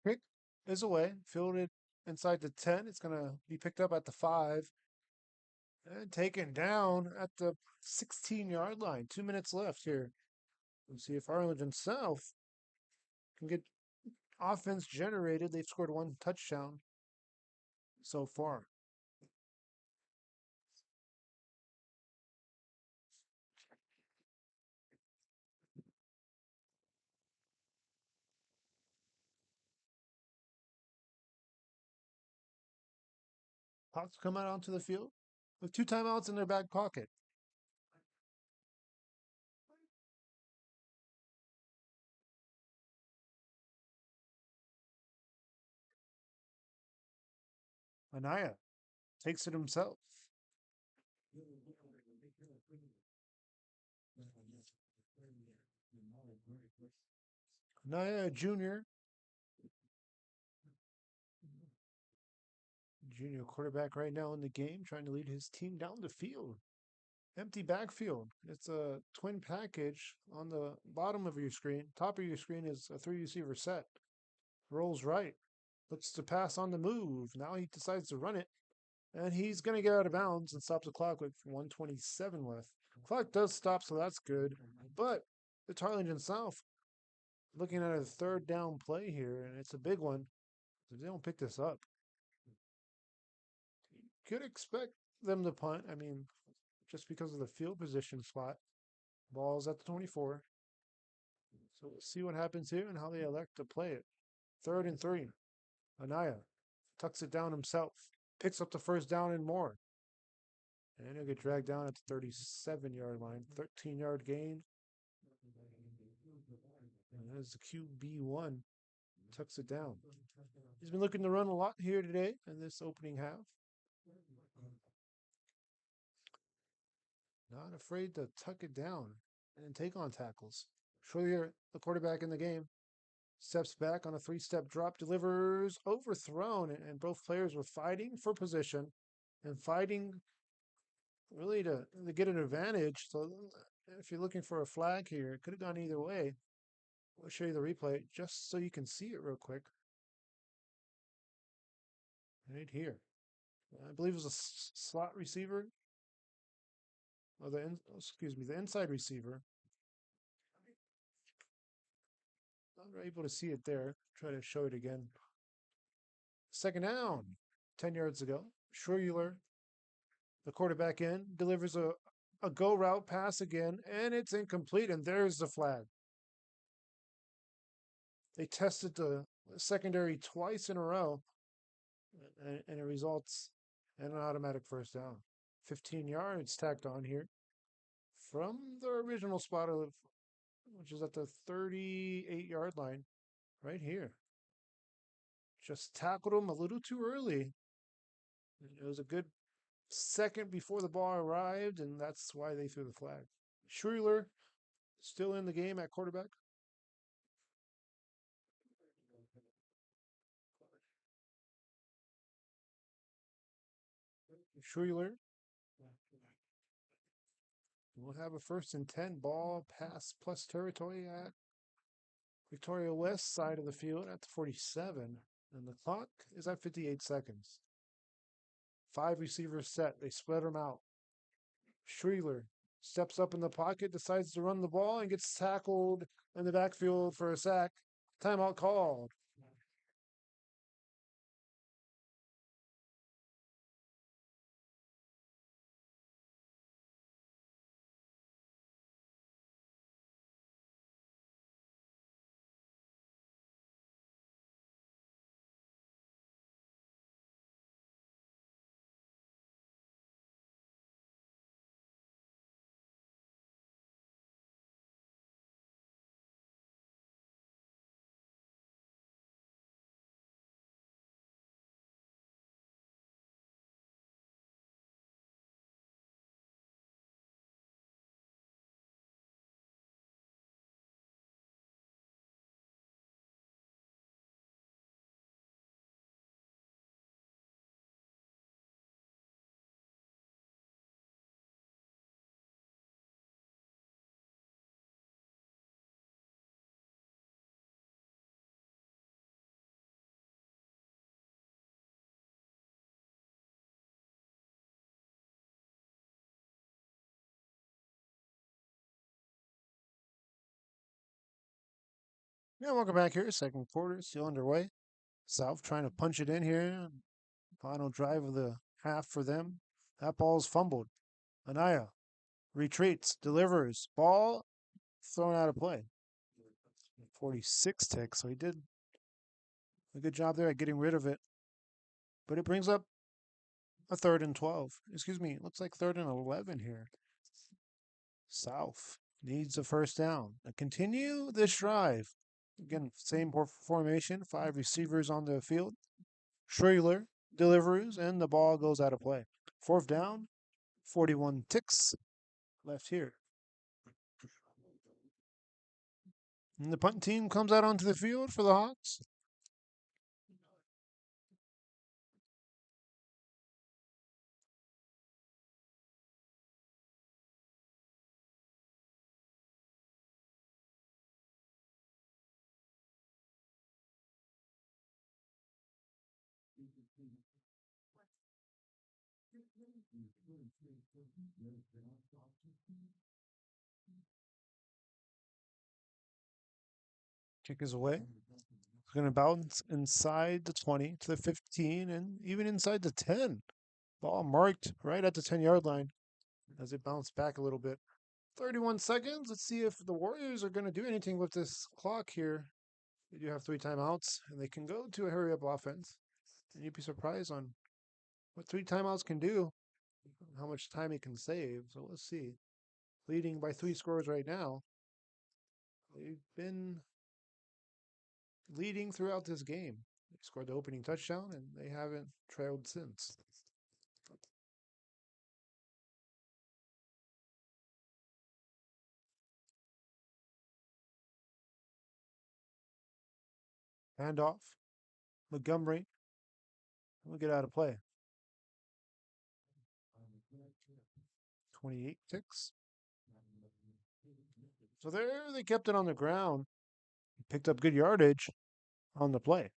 Kick is away, fielded inside the 10. It's going to be picked up at the 5 and taken down at the 16-yard line. 2 minutes left here. We'll see if Harlingen South can get offense generated. They've scored one touchdown so far. Hawks come out onto the field with 2 timeouts in their back pocket. Anaya takes it himself. Anaya junior quarterback right now in the game, trying to lead his team down the field. Empty backfield. It's a twin package on the bottom of your screen. Top of your screen is a three receiver set. Rolls right. Looks to pass on the move. Now he decides to run it. And he's going to get out of bounds and stop the clock with 127 left. Clock does stop, so that's good. But the Harlingen South looking at a third down play here, and it's a big one. If they don't pick this up, could expect them to punt. I mean, just because of the field position spot. Ball's at the 24. So we'll see what happens here and how they elect to play it. 3rd and 3. Anaya tucks it down himself, picks up the first down and more. And he'll get dragged down at the 37-yard line. 13-yard gain. And there's the QB1. Tucks it down. He's been looking to run a lot here today in this opening half. Not afraid to tuck it down and take on tackles. Schroeder, the quarterback in the game, steps back on a 3-step drop, delivers overthrown, and both players were fighting for position and fighting really to get an advantage. So if you're looking for a flag here, it could have gone either way. I'll show you the replay just so you can see it real quick. Right here. I believe it was a slot receiver. Or the inside receiver. Not able to see it there. Try to show it again. Second down. 10 yards ago. Schroeder, the quarterback in, delivers a go route pass again, and it's incomplete, and there's the flag. They tested the secondary twice in a row, and it results in an automatic first down. 15 yards tacked on here from the original spot, which is at the 38-yard line, right here. Just tackled him a little too early. It was a good second before the ball arrived, and that's why they threw the flag. Schuyler still in the game at quarterback. Schuyler will have a 1st and 10 ball pass plus territory at Victoria West side of the field at the 47. And the clock is at 58 seconds. 5 receivers set. They spread them out. Schuyler steps up in the pocket, decides to run the ball, and gets tackled in the backfield for a sack. Timeout called. Yeah, welcome back here. Second quarter still underway. South trying to punch it in here. Final drive of the half for them. That ball's fumbled. Anaya retreats, delivers. Ball thrown out of play. 46 ticks, so he did a good job there at getting rid of it. But it brings up a third and 12. Excuse me, it looks like third and 11 here. South needs a first down. Continue this drive. Again, same formation, 5 receivers on the field. Schreller delivers, and the ball goes out of play. Fourth down, 41 ticks left here. And the punt team comes out onto the field for the Hawks. Kick is away. It's going to bounce inside the 20 to the 15 and even inside the 10. Ball marked right at the 10-yard line as it bounced back a little bit. 31 seconds. Let's see if the Warriors are going to do anything with this clock here. They do have 3 timeouts, and they can go to a hurry-up offense. And you'd be surprised on what 3 timeouts can do, how much time it can save. So let's see. Leading by 3 scores right now. They've been leading throughout this game. They scored the opening touchdown, and they haven't trailed since. Handoff. Montgomery will get out of play. 28 ticks. So there they kept it on the ground. Picked up good yardage on the play.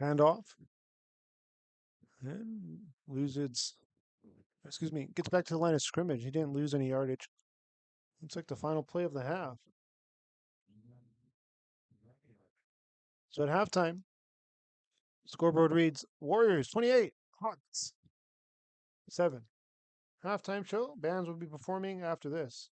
Handoff. And loses. Excuse me. Gets back to the line of scrimmage. He didn't lose any yardage. Looks like the final play of the half. So at halftime, scoreboard reads Warriors 28, Hawks 7. Halftime show. Bands will be performing after this.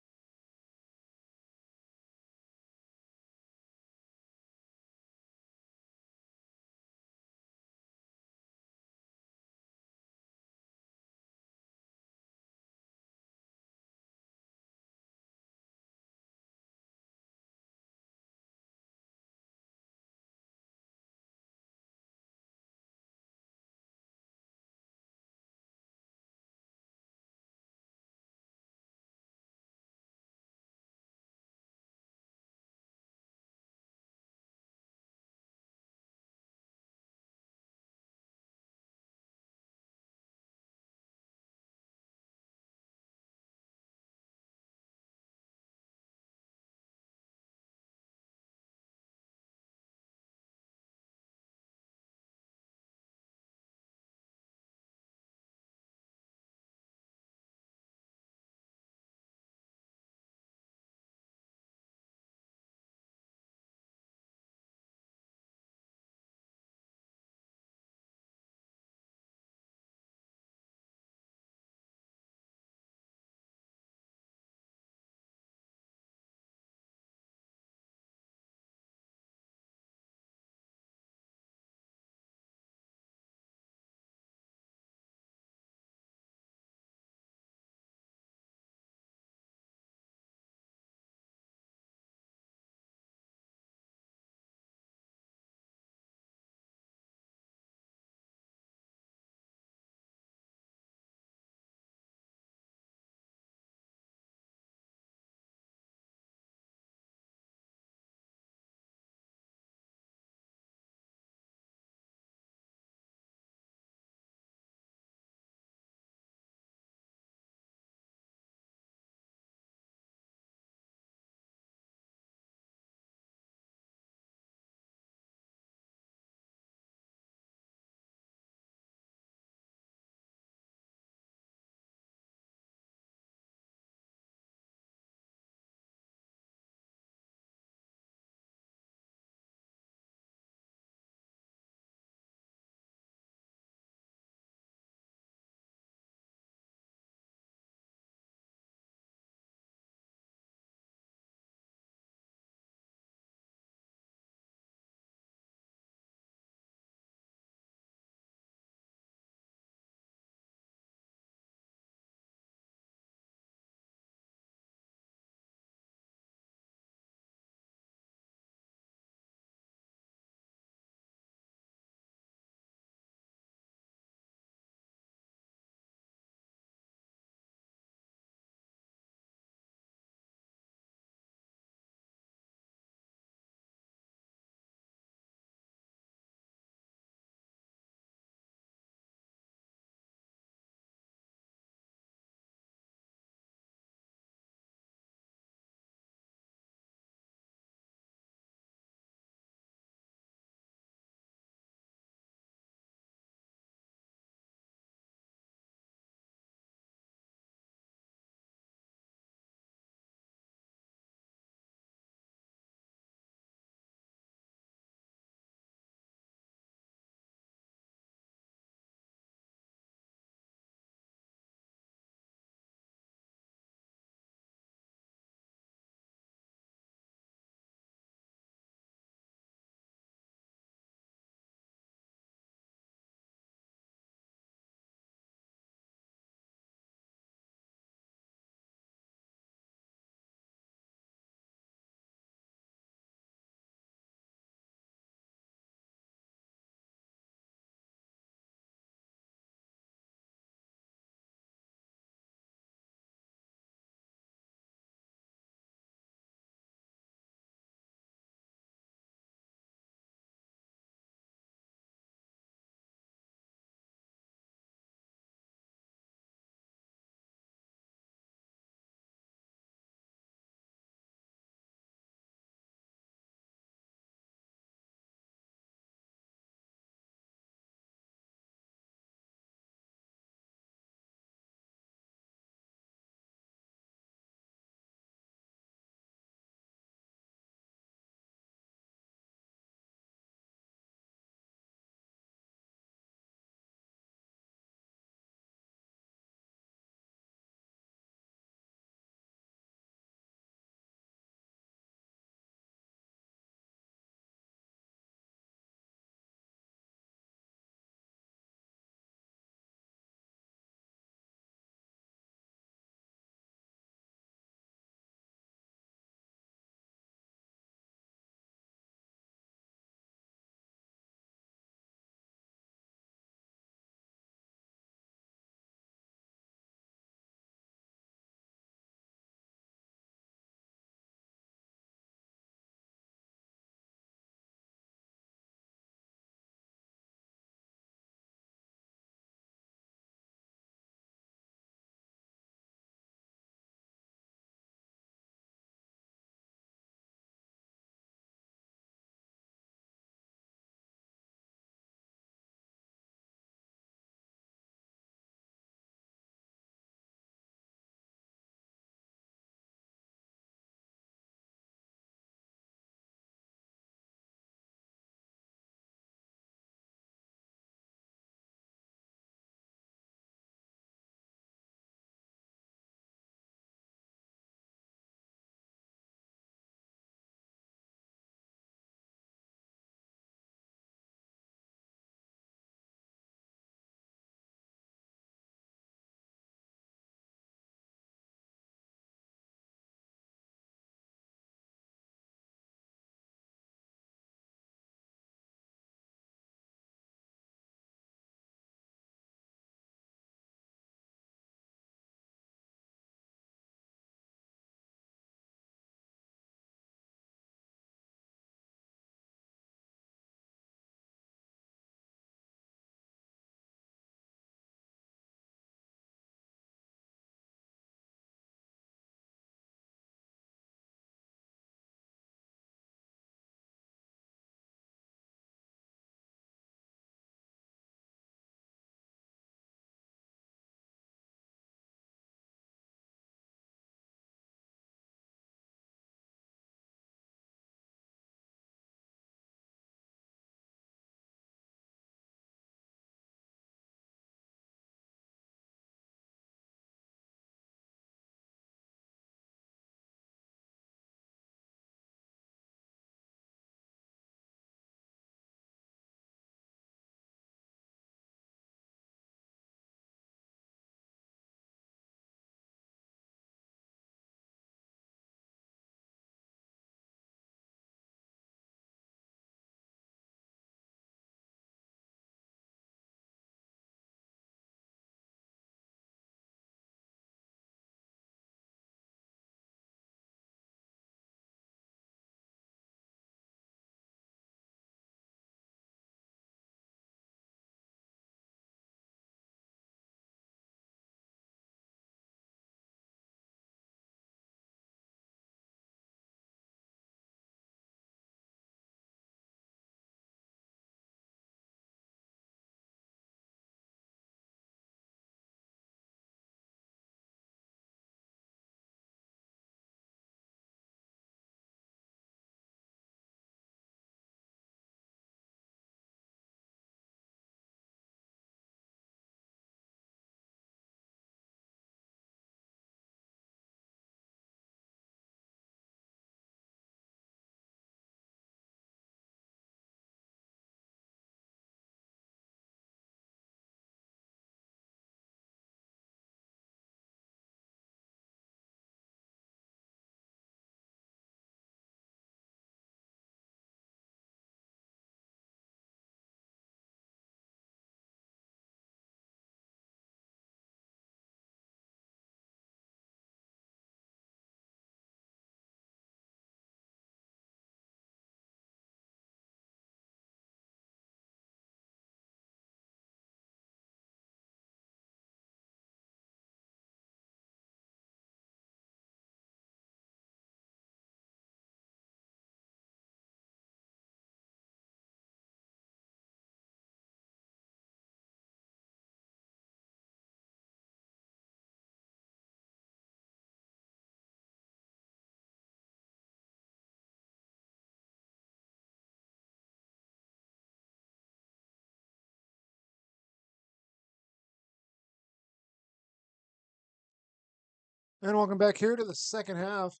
And welcome back here to the second half,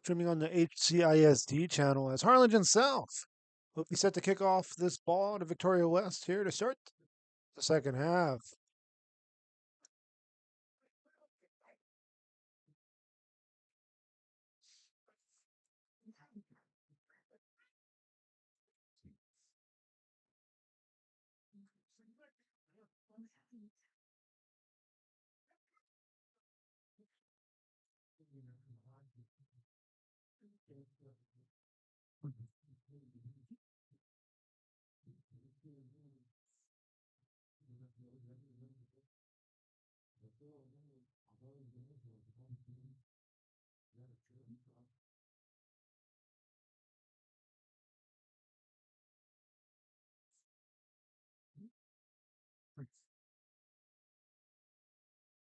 streaming on the HCISD channel as Harlingen South will be set to kick off this ball to Victoria West here to start the second half.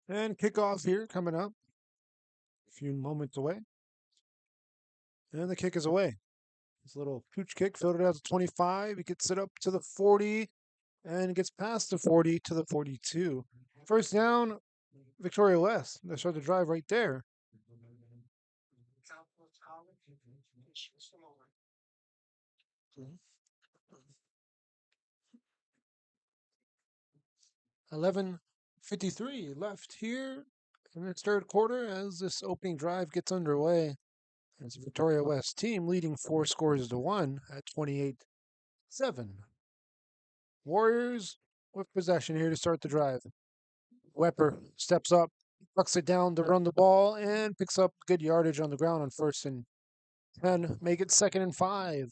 And kickoff here coming up a few moments away. And the kick is away. This little pooch kick filtered out to 25. He gets it up to the 40 and gets past the 40 to the 42. First down, Victoria West. They start the drive right there. 11:53 left here in its third quarter as this opening drive gets underway. It's the Victoria West team leading 4 scores to 1 at 28-7. Warriors with possession here to start the drive. Wepper steps up, tucks it down to run the ball, and picks up good yardage on the ground on 1st and 10. Make it 2nd and 5.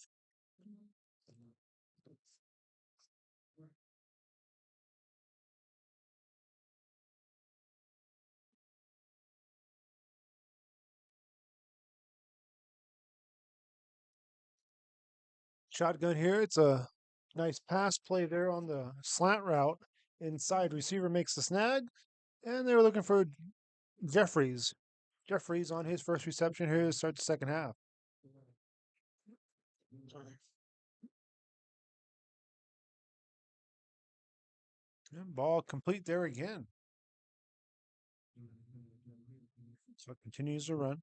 Shotgun here. It's a nice pass play there on the slant route. Inside receiver makes the snag, and they were looking for Jeffries. Jeffries on his first reception here to start the second half. And ball complete there again. So it continues to run.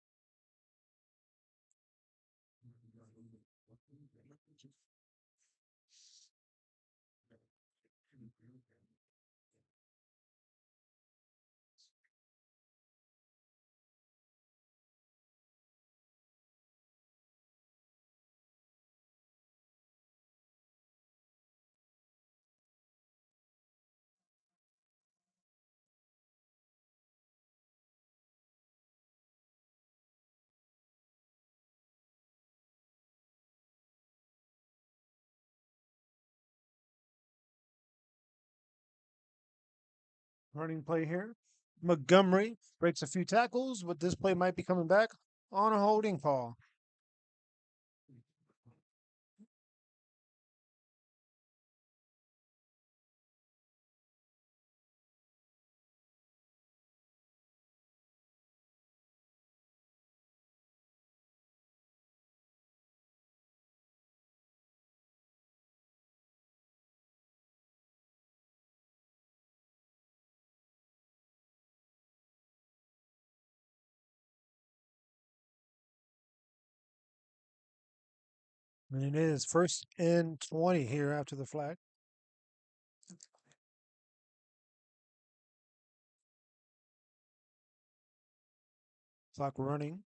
Running play here. Montgomery breaks a few tackles, but this play might be coming back on a holding call. And it is 1st and 20 here after the flag. Clock running.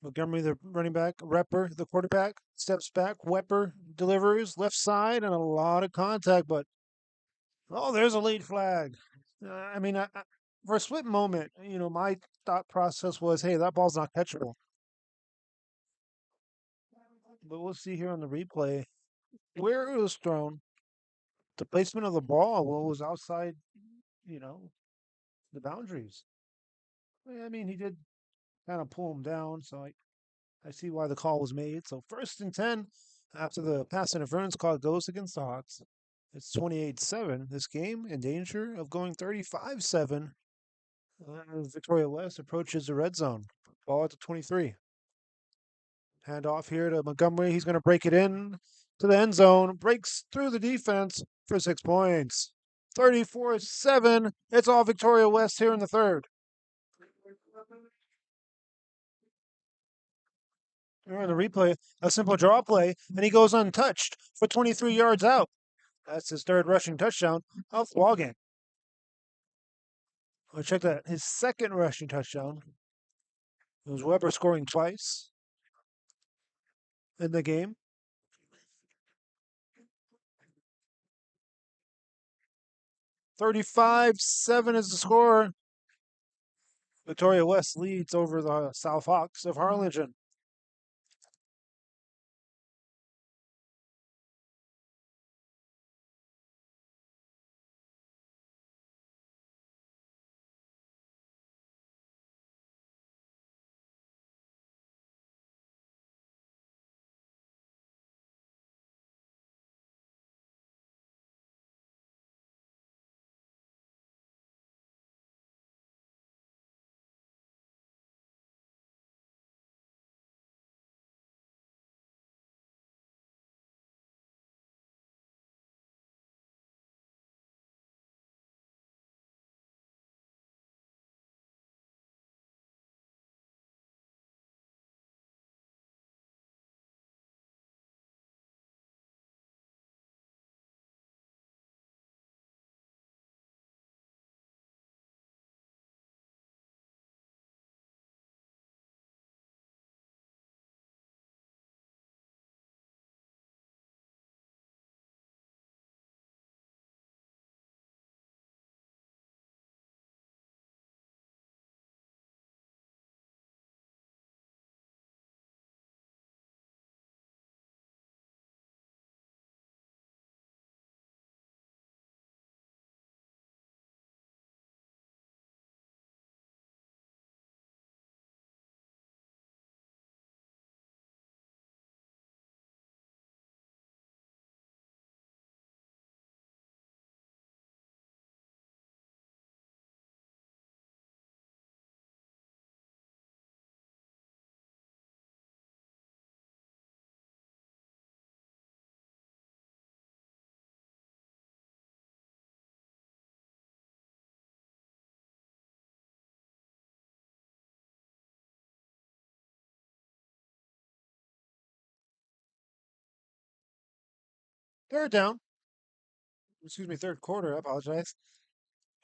Montgomery, the running back, Repper, the quarterback, steps back. Wepper delivers left side and a lot of contact, but there's a late flag. I mean, for a split moment, my thought process was, hey, that ball's not catchable. But we'll see here on the replay where it was thrown. The placement of the ball was outside, you know, the boundaries. I mean, he did kind of pull him down, so I see why the call was made. So 1st and 10 after the pass interference call goes against the Hawks. It's 28-7. This game in danger of going 35-7 as Victoria West approaches the red zone. Ball at the 23. Hand off here to Montgomery. He's going to break it in to the end zone. Breaks through the defense for 6 points. 34-7. It's all Victoria West here in the third. Here in the replay, a simple draw play, and he goes untouched for 23 yards out. That's his third rushing touchdown of the ball game. I'll check that. His second rushing touchdown. It was Weber scoring twice in the game. 35-7 is the score. Victoria West leads over the South Hawks of Harlingen. Third down. Excuse me, third quarter. I apologize.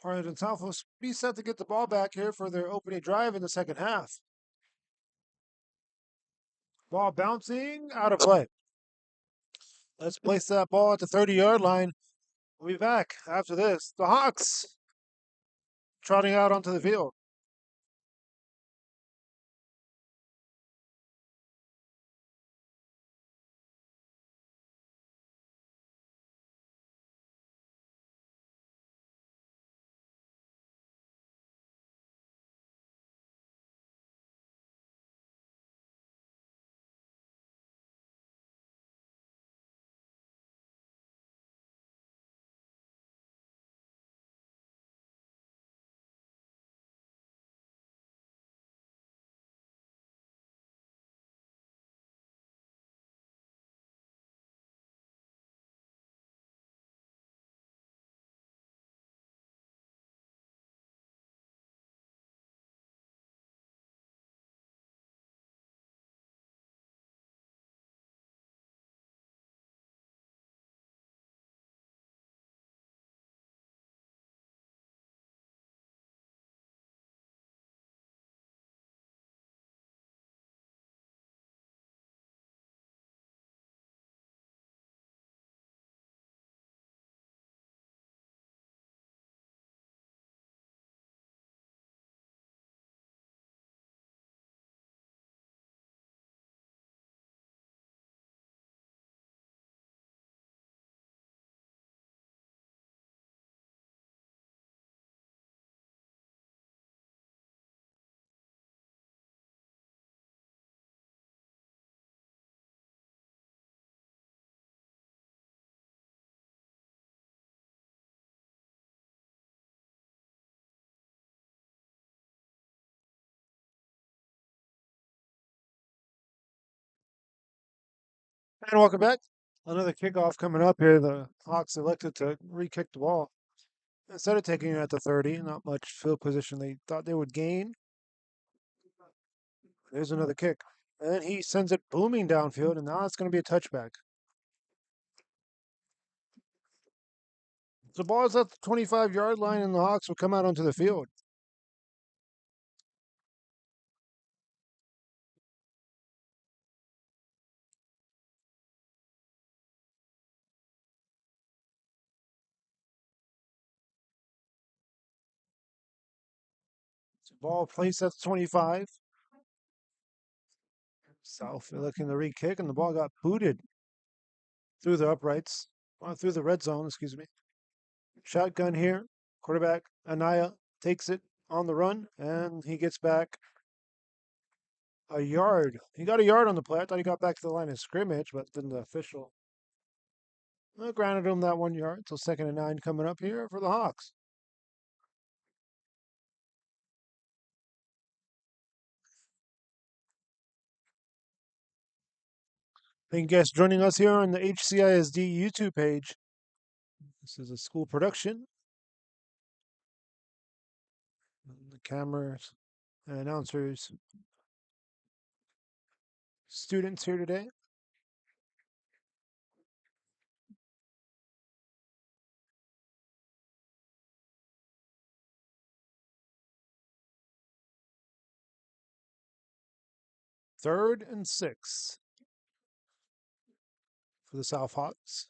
Harlingen South will be set to get the ball back here for their opening drive in the second half. Ball bouncing out of play. Let's place that ball at the 30-yard line. We'll be back after this. The Hawks trotting out onto the field. And welcome back. Another kickoff coming up here. The Hawks elected to re-kick the ball. Instead of taking it at the 30, not much field position they thought they would gain. There's another kick. And he sends it booming downfield, and now it's going to be a touchback. The ball is at the 25-yard line, and the Hawks will come out onto the field. Ball placed at the 25. South looking to re-kick, and the ball got booted through the uprights, through the red zone, excuse me. Shotgun here. Quarterback Anaya takes it on the run, and he gets back a yard. He got a yard on the play. I thought he got back to the line of scrimmage, but then the official granted him that 1 yard. So 2nd and 9 coming up here for the Hawks. Thank you guys for joining us here on the HCISD YouTube page. This is a school production. The cameras and announcers, students here today. Third and 6 for the South Hawks.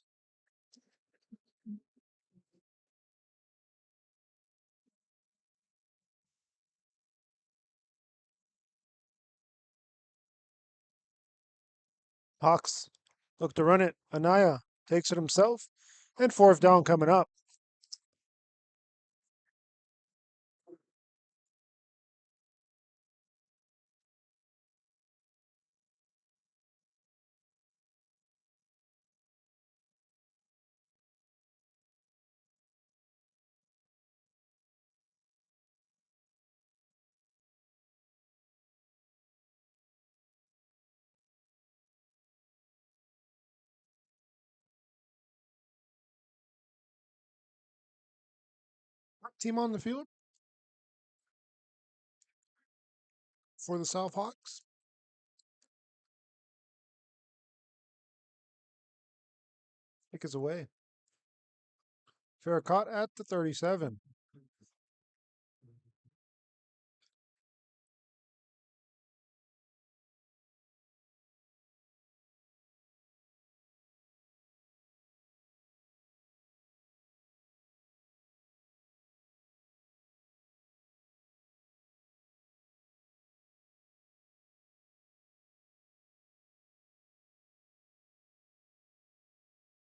Hawks look to run it. Anaya takes it himself, and 4th down coming up. Team on the field for the South Hawks. Kick is away. Fair caught at the 37.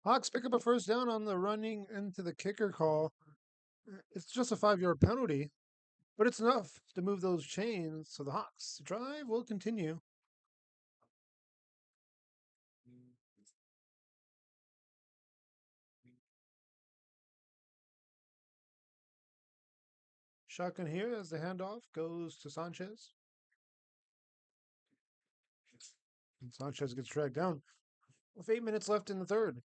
Hawks pick up a 1st down on the running into the kicker call. It's just a 5-yard penalty, but it's enough to move those chains. So the Hawks drive will continue. Shotgun here as the handoff goes to Sanchez. And Sanchez gets dragged down with 8 minutes left in the third.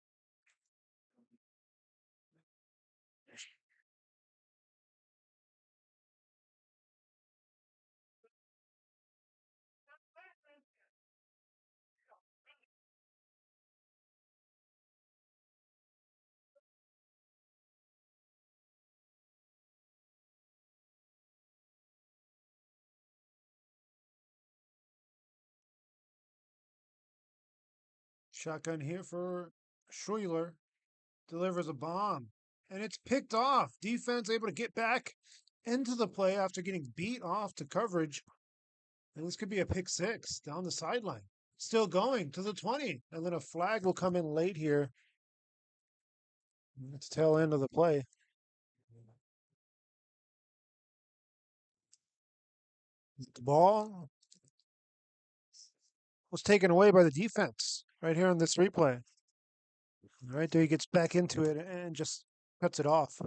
Shotgun here for Schuyler. Delivers a bomb. And it's picked off. Defense able to get back into the play after getting beat off to coverage. And this could be a pick 6 down the sideline. Still going to the 20. And then a flag will come in late here. It's tail end of the play. The ball was taken away by the defense right here on this replay. Right there, he gets back into it and just cuts it off.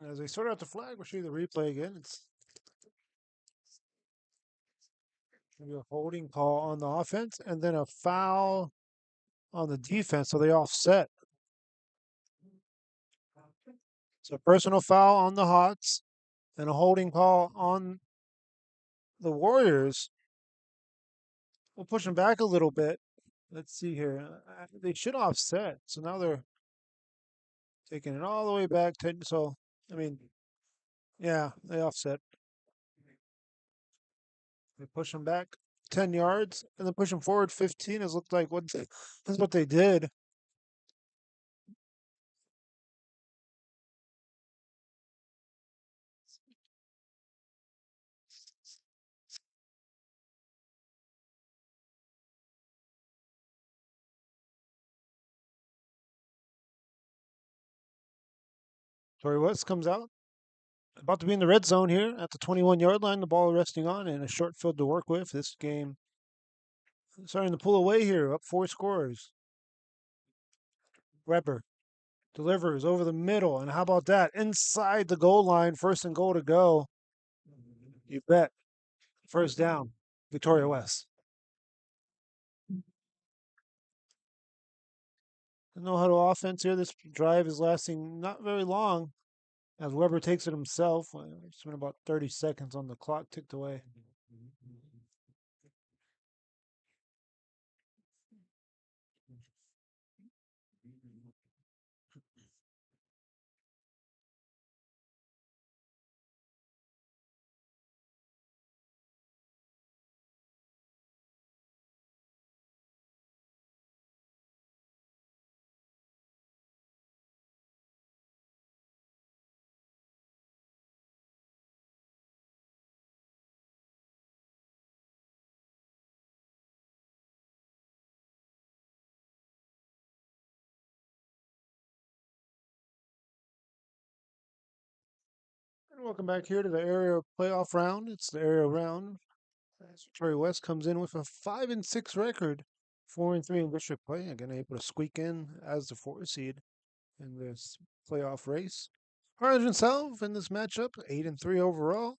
As they sort out the flag, we'll show you the replay again. It's Maybe a holding call on the offense and then a foul on the defense, so they offset. So personal foul on the Hawks and a holding call on the Warriors. We'll push them back a little bit. Let's see here. They should offset. So now they're taking it all the way back 10. So, I mean, yeah, they offset. They push them back 10 yards and then push them forward 15. It looked like that's what they did. Tori West comes out. About to be in the red zone here at the 21-yard line. The ball resting on and a short field to work with. This game starting to pull away here, up 4 scores. Weber delivers over the middle. And how about that? Inside the goal line, 1st and goal to go. You bet. First down, Victoria West. The no-huddle offense here. This drive is lasting not very long as Weber takes it himself. It's been about 30 seconds on the clock ticked away. And welcome back here to the area playoff round. It's the area round. Victoria West comes in with a 5-6 record, 4-3 in district play. Again, able to squeak in as the 4 seed in this playoff race. Harlingen South in this matchup, 8-3 overall,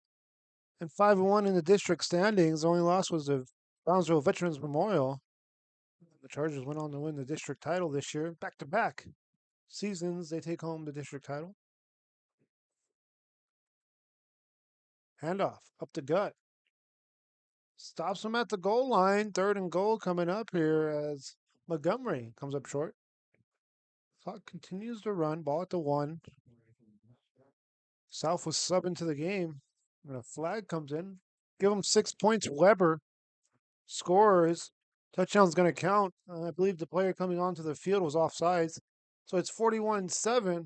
and 5-1 in the district standings. The only loss was the Brownsville Veterans Memorial. The Chargers went on to win the district title this year, back to back seasons. They take home the district title. Handoff up the gut. Stops him at the goal line. 3rd and goal coming up here as Montgomery comes up short. Clock continues to run. Ball at the 1. South was sub into the game. And a flag comes in. Give him 6 points. Weber scores. Touchdown's going to count. I believe the player coming onto the field was offsides. So it's 41-7.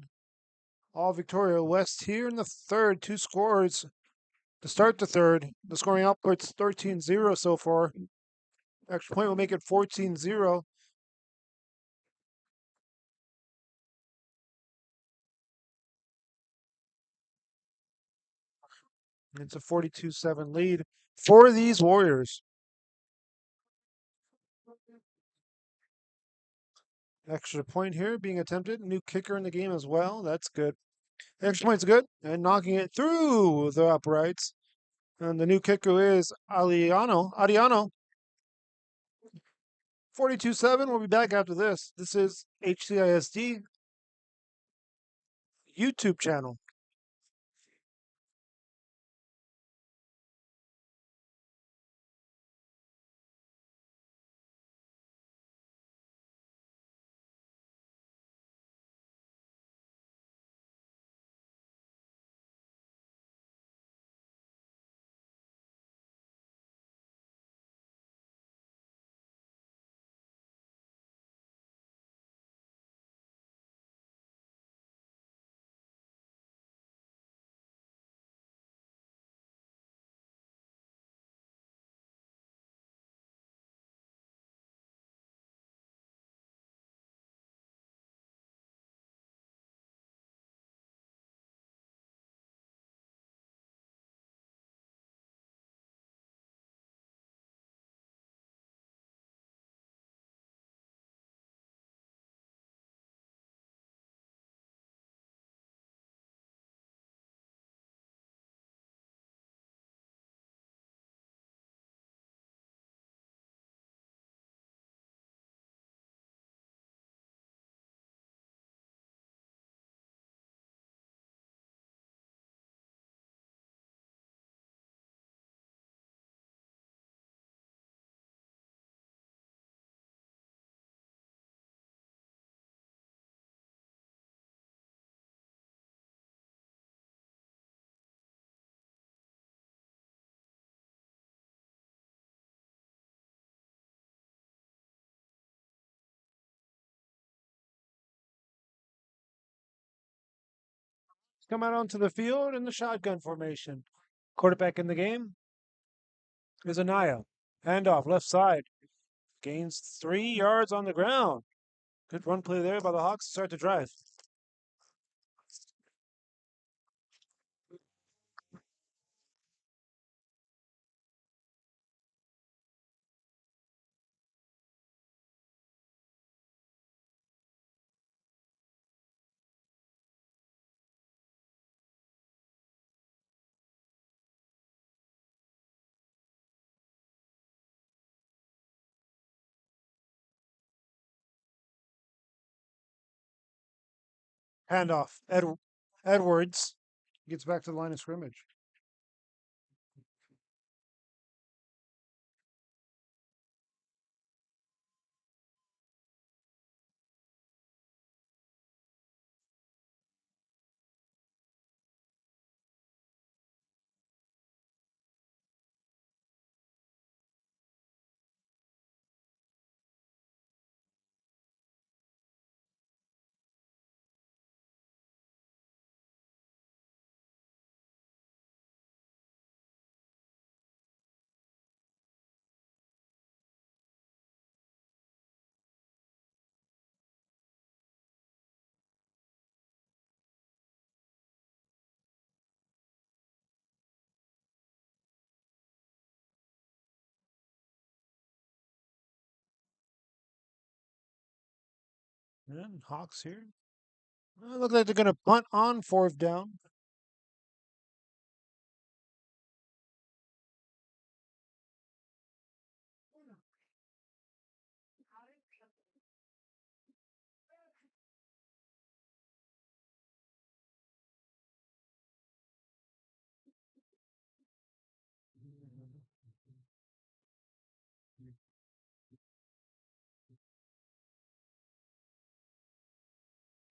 All Victoria West here in the third. 2 scores to start the third. The scoring output's 13-0 so far. Extra point will make it 14-0. It's a 42-7 lead for these Warriors. Extra point here being attempted. New kicker in the game as well. That's good. Extra point's good. And knocking it through the uprights. And the new kicker is Adiano. 42-7. We'll be back after this. This is HCISD YouTube channel. come out onto the field in the shotgun formation. Quarterback in the game is Anaya. Handoff, left side. Gains 3 yards on the ground. Good run play there by the Hawks to start the drive. Handoff. Edwards gets back to the line of scrimmage. And Hawks here. Look like they're going to punt on fourth down.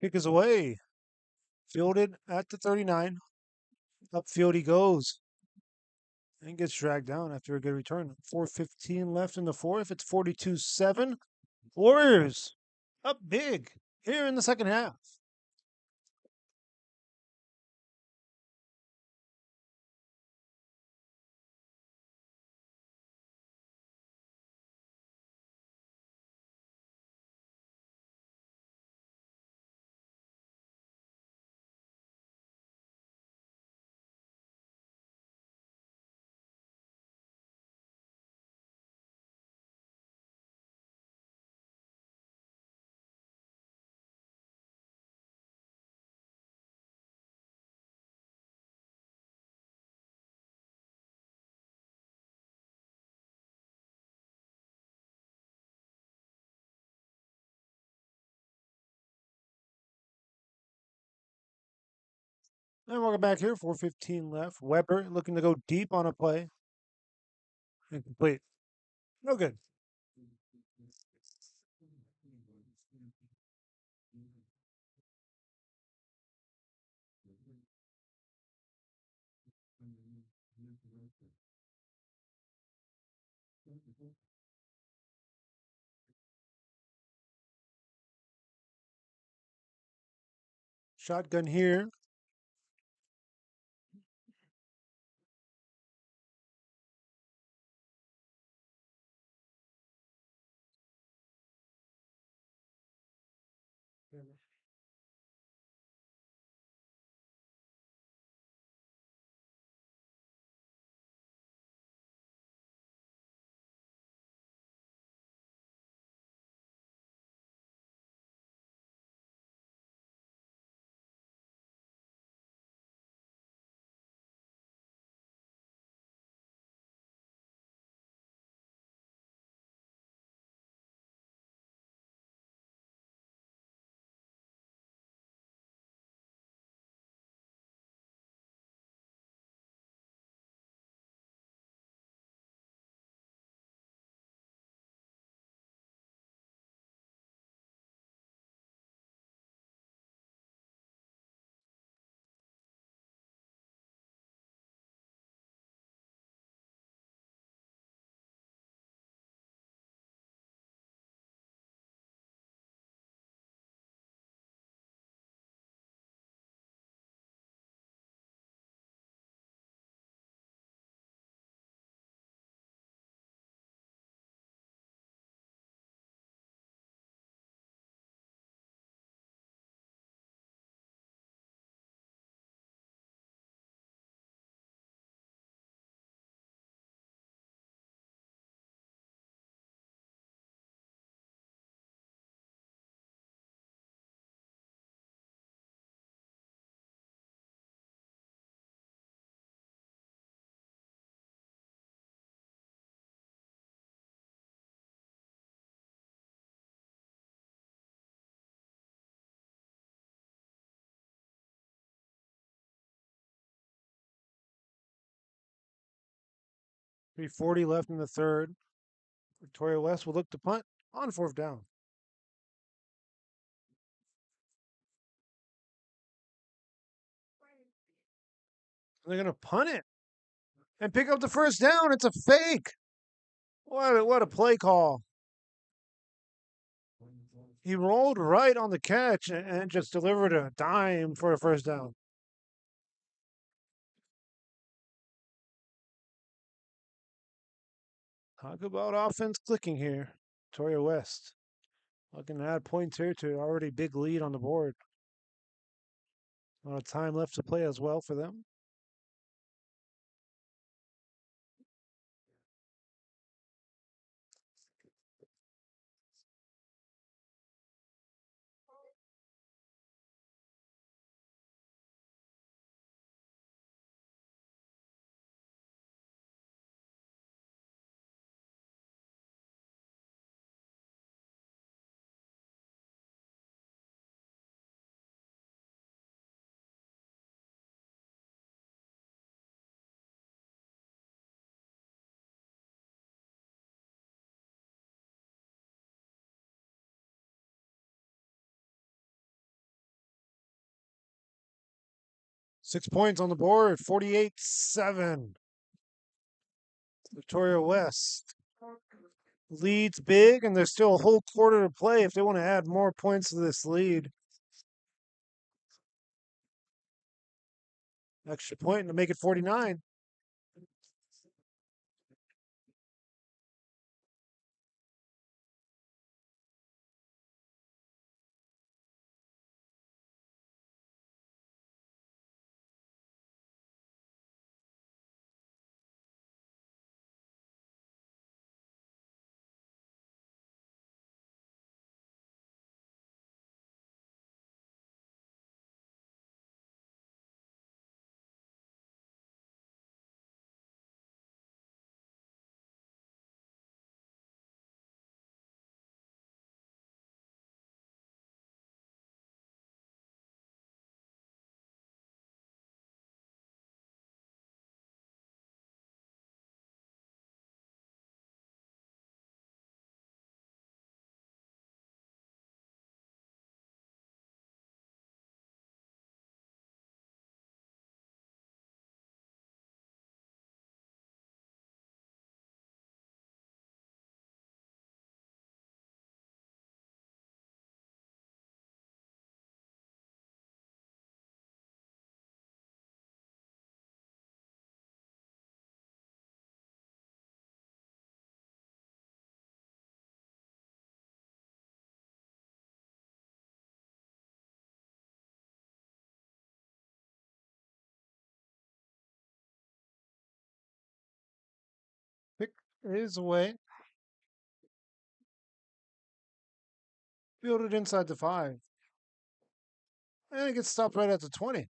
Kick is away. Fielded at the 39. Upfield he goes. And gets dragged down after a good return. 4:15 left in the fourth. It's 42-7. Warriors up big here in the second half. And welcome back here. 4:15 left. Weber looking to go deep on a play. Incomplete. No good. Shotgun here. 3:40 left in the third. Victoria West will look to punt on fourth down. They're going to punt it and pick up the first down. It's a fake. What a play call. He rolled right on the catch and just delivered a dime for a first down. Talk about offense clicking here. Victoria West looking to add points here to already big lead on the board. A lot of time left to play as well for them. Six points on the board, 48-7. Victoria West leads big, and there's still a whole quarter to play if they want to add more points to this lead. Extra point to make it 49. Pick is away. Fielded inside the 5. And it gets stopped right at the 20.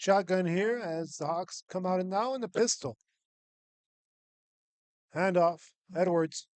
Shotgun here as the Hawks come out and now in the pistol. Handoff. Edwards.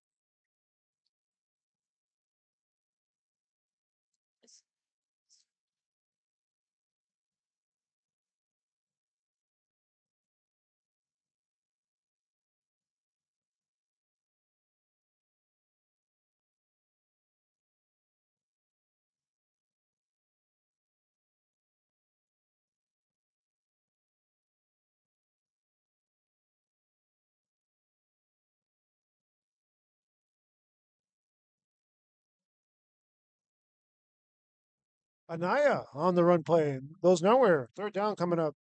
Anaya on the run play. Goes nowhere. Third down coming up.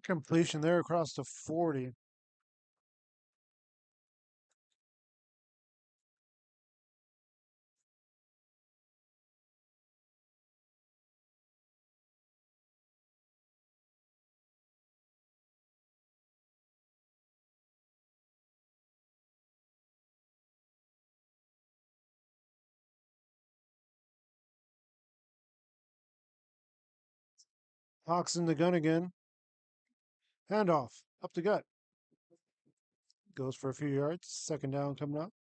Completion there across the 40. Hawks in the gun again. Handoff. Up the gut. Goes for a few yards. Second down coming up.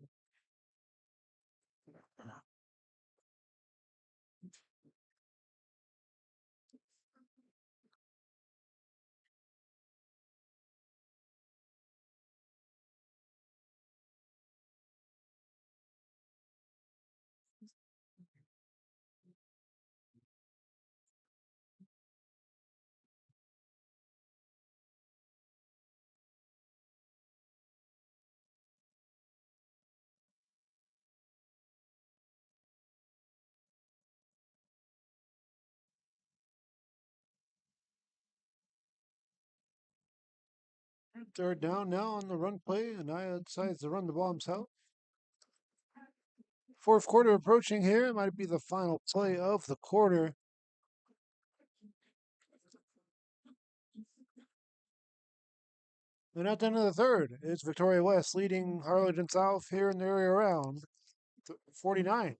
Third down now on the run play, and I decides to run the ball himself. Fourth quarter approaching here. It might be the final play of the quarter. And at the end of the third, it's Victoria West leading Harlingen South here in the area around 49-7.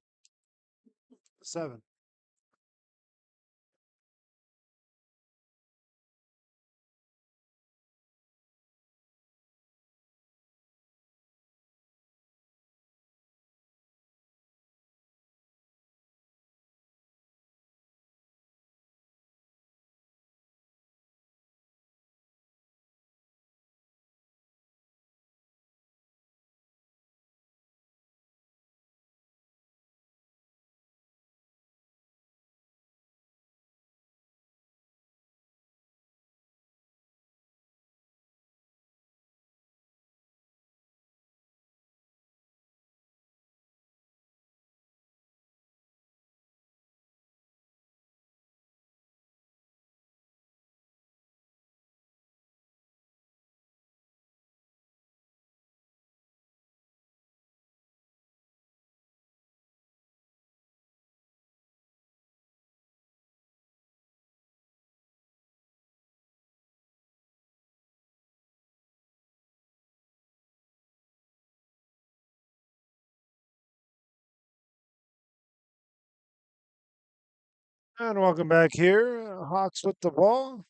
And welcome back here. Hawks with the ball.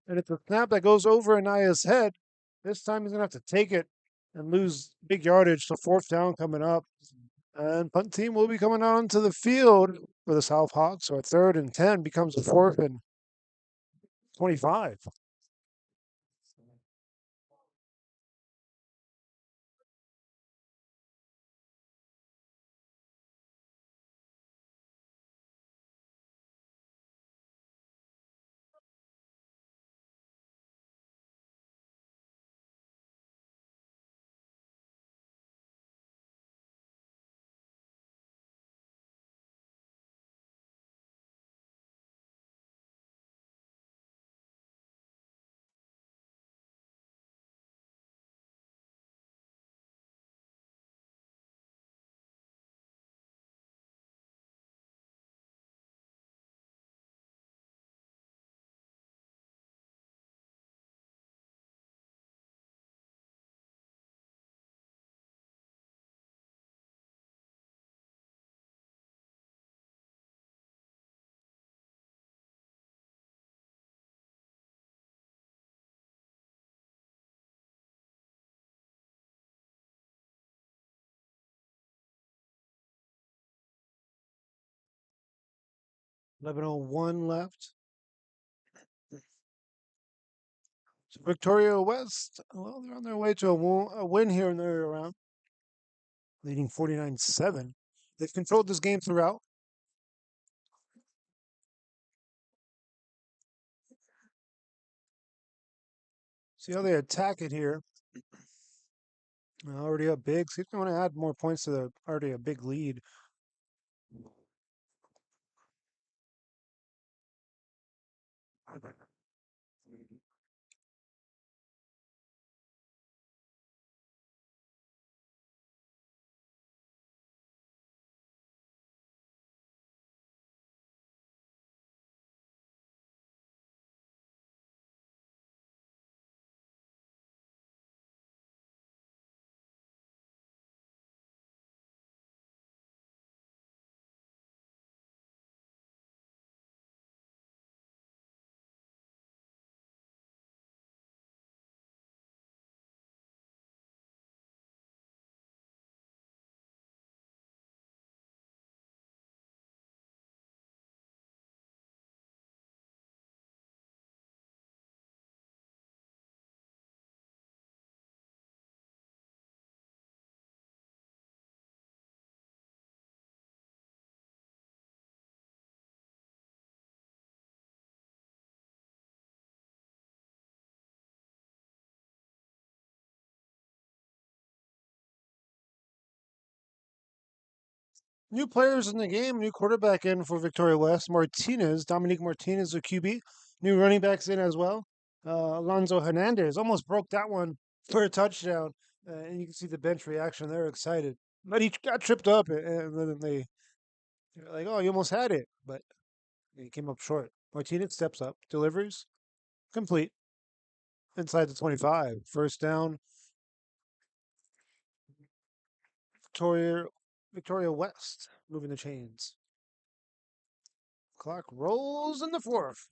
And it's a snap that goes over Anaya's head. This time he's going to have to take it and lose big yardage. So fourth down coming up. And punt team will be coming out onto the field for the South Hawks. So a third and 10 becomes a fourth and 25. .11:01 left. So Victoria West, well, they're on their way to a win here in the area around, leading 49-7. They've controlled this game throughout. See how they attack it here. Already up big. See if they want to add more points to the already a big lead. New players in the game, new quarterback in for Victoria West, Dominique Martinez, the QB. New running backs in as well. Alonzo Hernandez almost broke that one for a touchdown. And you can see the bench reaction. They're excited. But he got tripped up, and then they're like, oh, you almost had it. But he came up short. Martinez steps up, delivers, complete, inside the 25. First down, Victoria, Victoria West, moving the chains. Clock rolls in the fourth.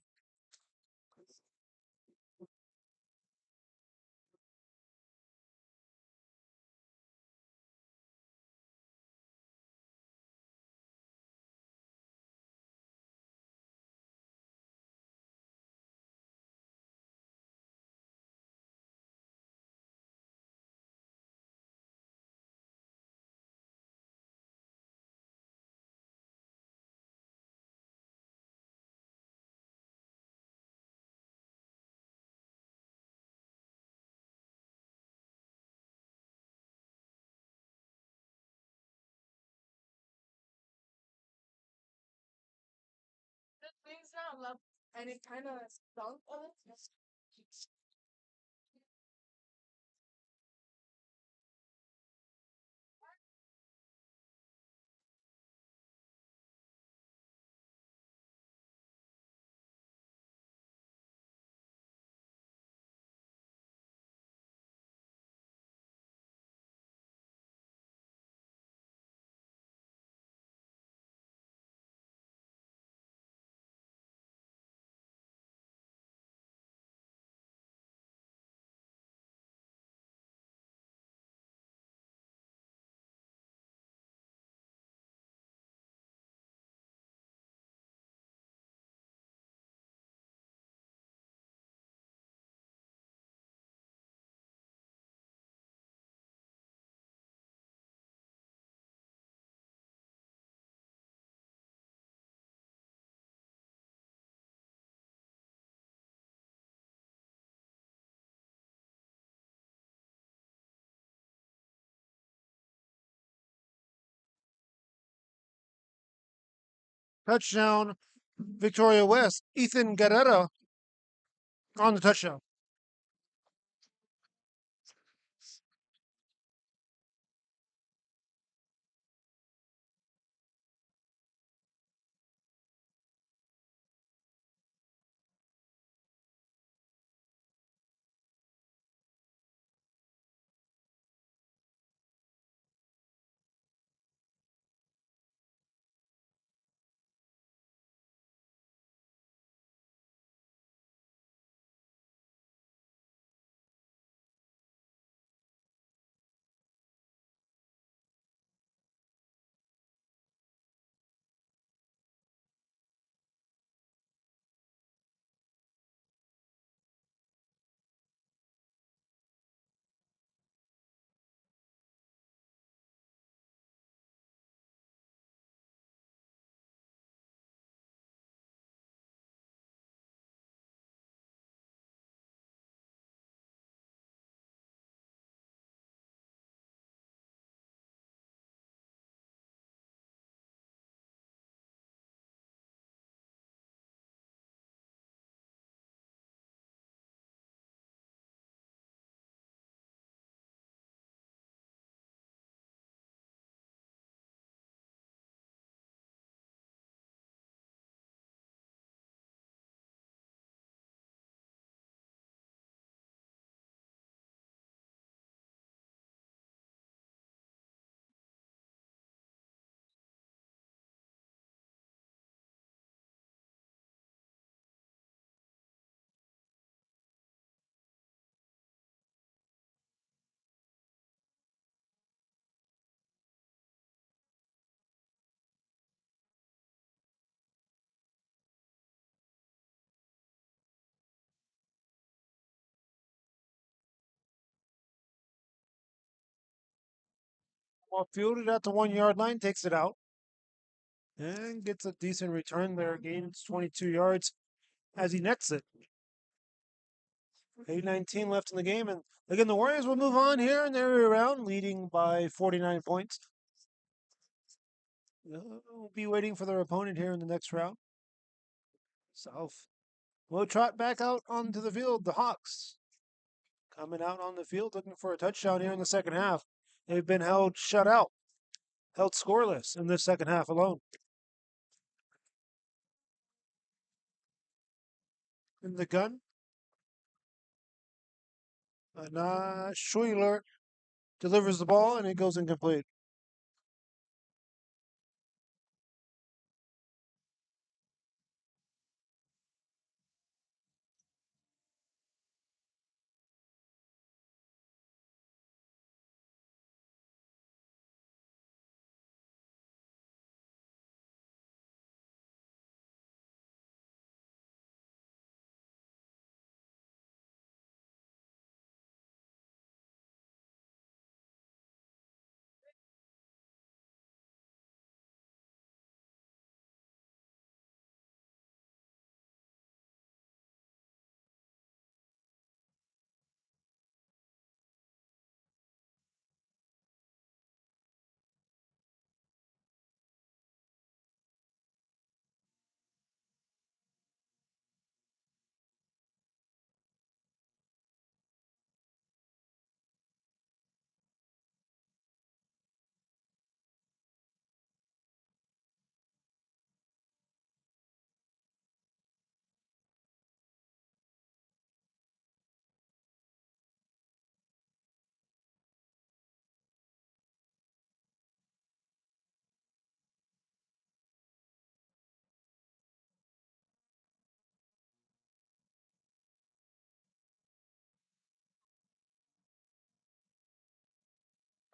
Touchdown, Victoria West. Ethan Guerrero on the touchdown. Well, fielded at the 1 yard line, takes it out and gets a decent return there. Gains 22 yards as he nets it. 8:19 left in the game. And again, the Warriors will move on here and they're around, leading by 49 points. We'll be waiting for their opponent here in the next round. South will trot back out onto the field. The Hawks coming out on the field looking for a touchdown here in the second half. They've been held shut out, held scoreless in this second half alone. In the gun, Schuler delivers the ball and it goes incomplete.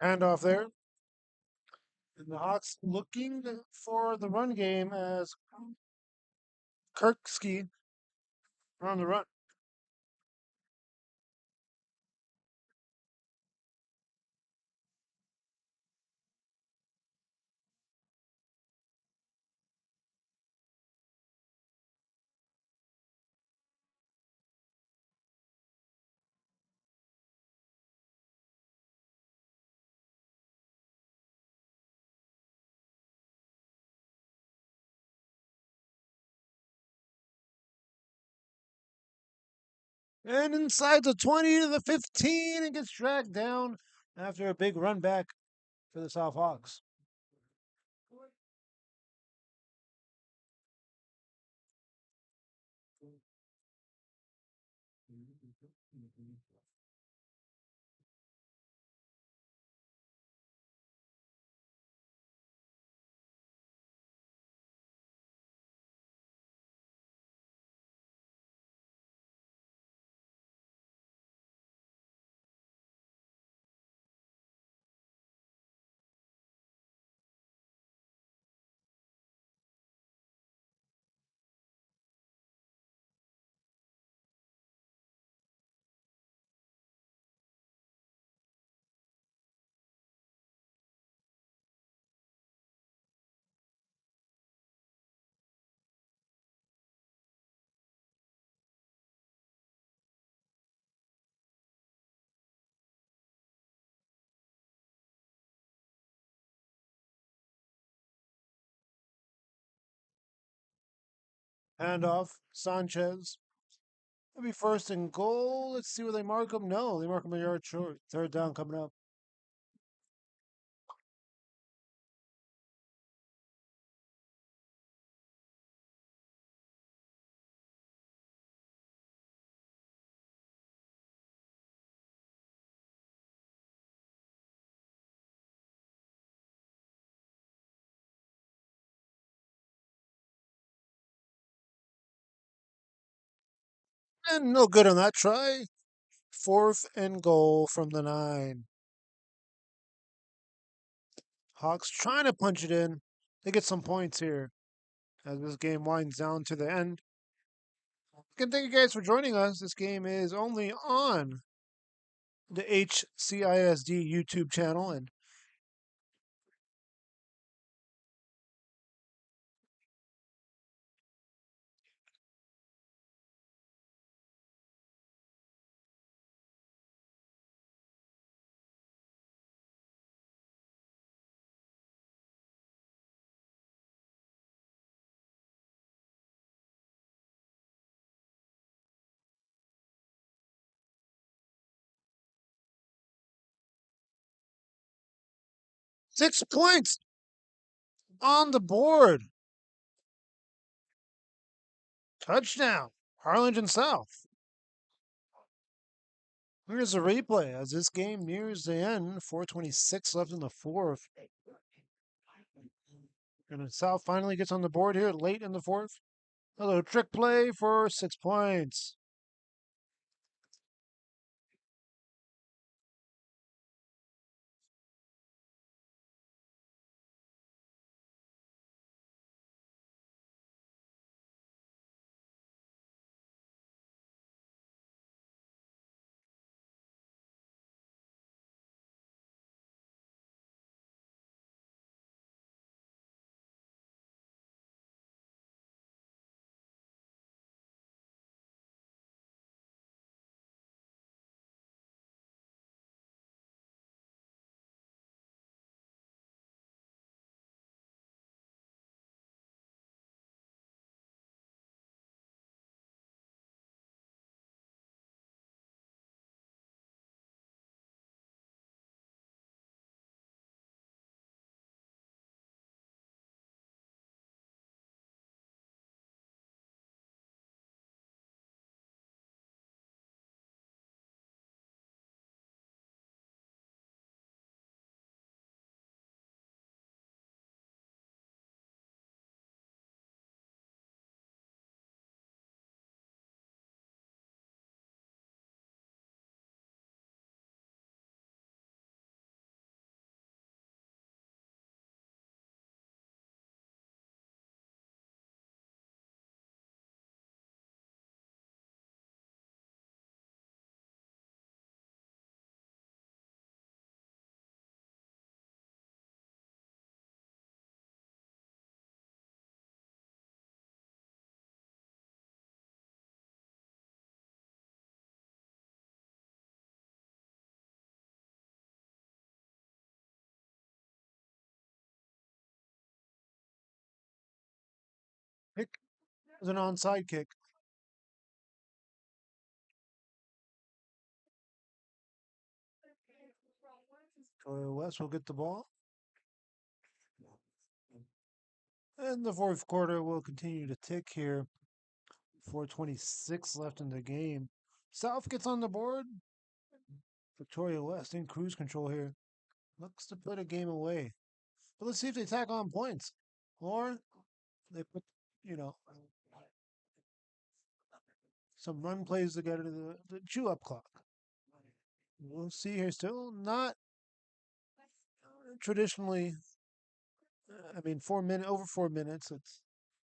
Handoff there. And the Hawks looking for the run game as Kirksky on the run. And inside the 20 to the 15, it gets dragged down after a big run back for the South Hawks. Handoff, Sanchez. It'll be first and goal. Let's see where they mark him. No, they mark him a yard short. Third down coming up. And no good on that try. Fourth and goal from the 9. Hawks trying to punch it in. They get some points here as this game winds down to the end. Again, thank you guys for joining us. This game is only on the HCISD YouTube channel, and 6 points on the board. Touchdown, Harlingen South. Here's a replay as this game nears the end. 4:26 left in the fourth. And South finally gets on the board here late in the fourth. A little trick play for 6 points. Kick is an onside kick. West will get the ball. And the fourth quarter will continue to tick here. 4:26 left in the game. South gets on the board. Victoria West in cruise control here. Looks to put a game away. But let's see if they tack on points. Or they put, you know, some run plays together to the chew up clock. We'll see here. Still not traditionally, I mean, 4 minute over 4 minutes. It's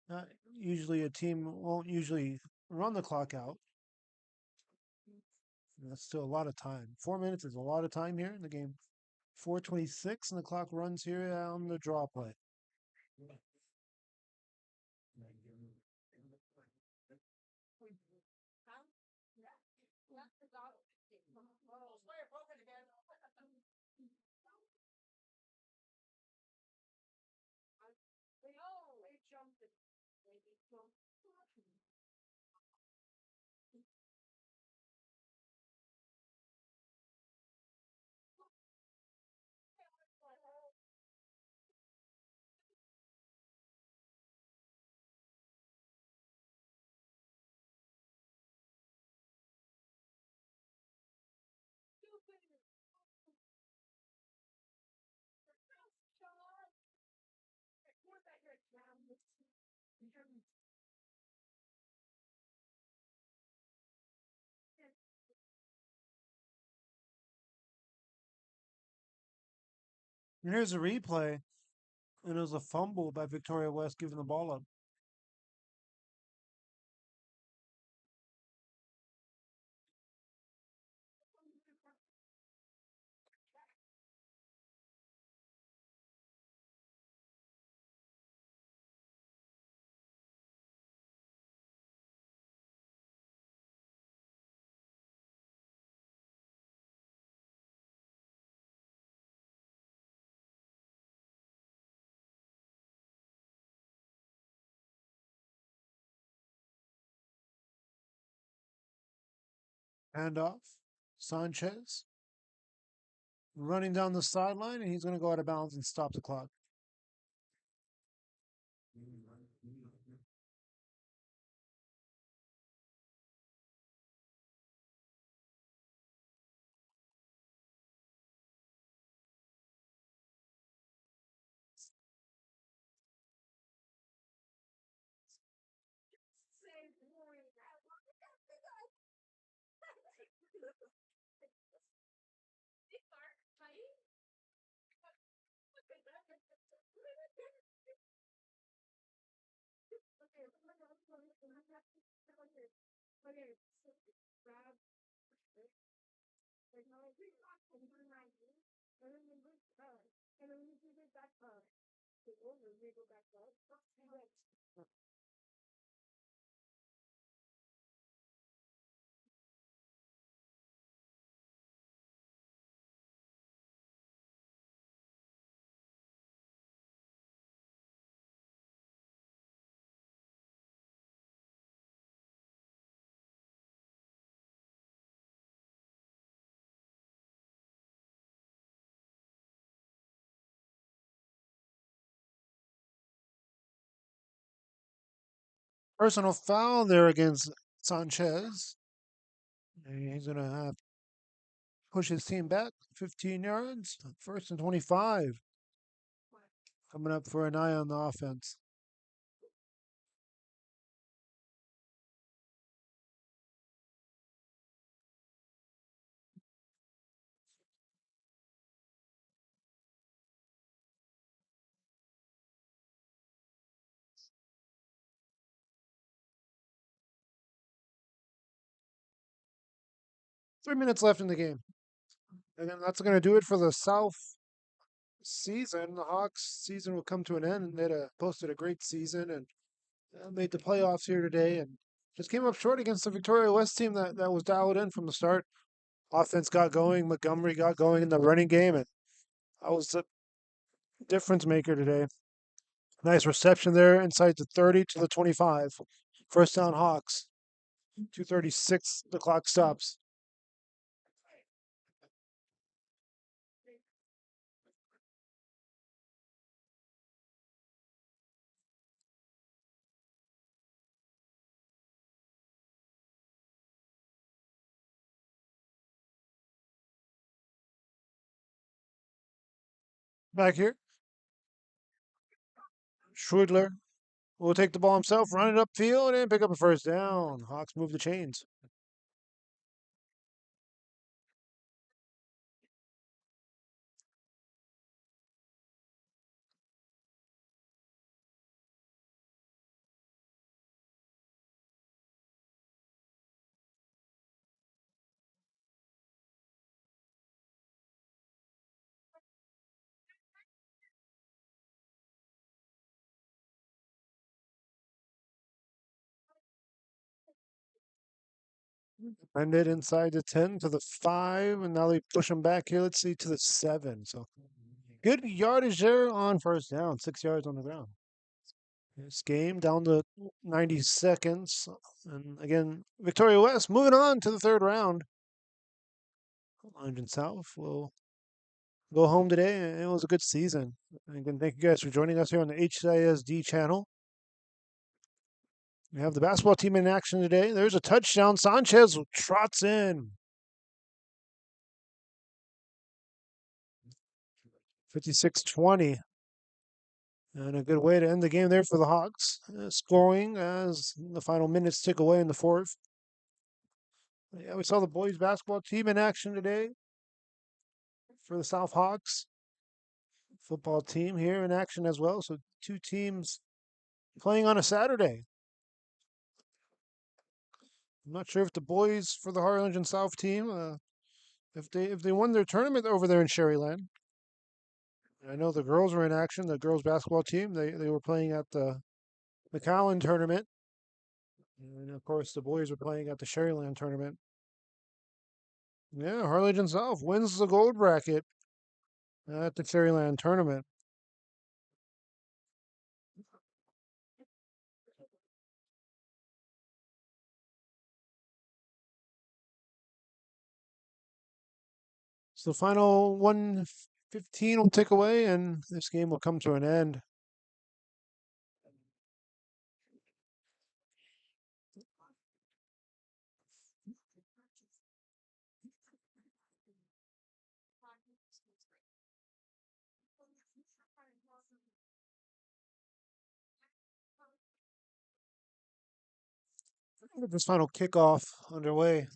not usually a team won't usually run the clock out. That's still a lot of time. 4 minutes is a lot of time here in the game. 4:26 and the clock runs here on the draw play. And here's a replay, and it was a fumble by Victoria West giving the ball up. Handoff. Sanchez. running down the sideline, and he's going to go out of bounds and stop the clock. Personal foul there against Sanchez. And he's going to have push his team back 15 yards. First and 25. Coming up for an eye on the offense. Three minutes left in the game. And then that's going to do it for the South season. The Hawks season will come to an end. They posted a great season and made the playoffs here today and just came up short against the Victoria West team that was dialed in from the start. Offense got going. Montgomery got going in the running game, and that was the difference maker today. Nice reception there inside the 30 to the 25. First down, Hawks. 2:36. The clock stops. Back here, Schwidler will take the ball himself, run it upfield, and pick up a first down. Hawks move the chains. Ended inside the 10 to the 5, and now they push them back here. Let's see, to the 7. So good yardage there on first down, 6 yards on the ground. This game down to 90 seconds. And again, Victoria West moving on to the third round. London South will go home today, and it was a good season. And again, thank you guys for joining us here on the HISD channel. We have the basketball team in action today. There's a touchdown. Sanchez trots in. 56-20. And a good way to end the game there for the Hawks. Scoring as the final minutes tick away in the fourth. Yeah, we saw the boys basketball team in action today for the South Hawks. Football team here in action as well. So two teams playing on a Saturday. I'm not sure if the boys for the Harlingen South team, if they won their tournament over there in Sherryland. I know the girls were in action. The girls basketball team they were playing at the McAllen tournament, and of course the boys were playing at the Sherryland tournament. Yeah, Harlingen South wins the gold bracket at the Sherryland tournament. So final 115 will tick away, and this game will come to an end. Get this final kickoff underway.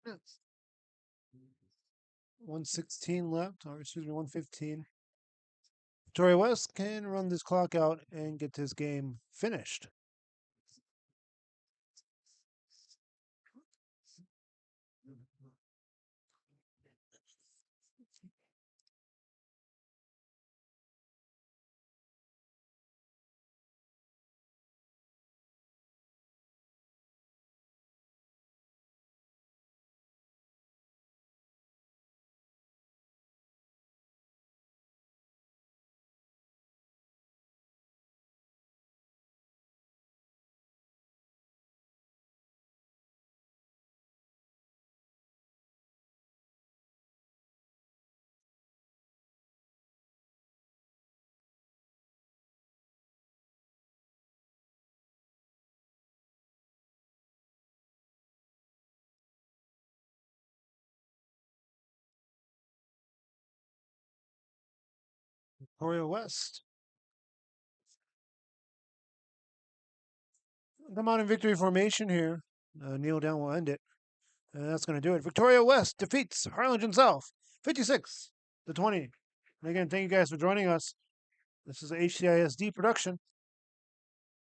Yes. 116 left, or excuse me, 115. Victoria West can run this clock out and get this game finished. Victoria West. Come on in victory formation here. Kneel down will end it. And that's going to do it. Victoria West defeats Harlingen South 56 to 20. And again, thank you guys for joining us. This is a HCISD production.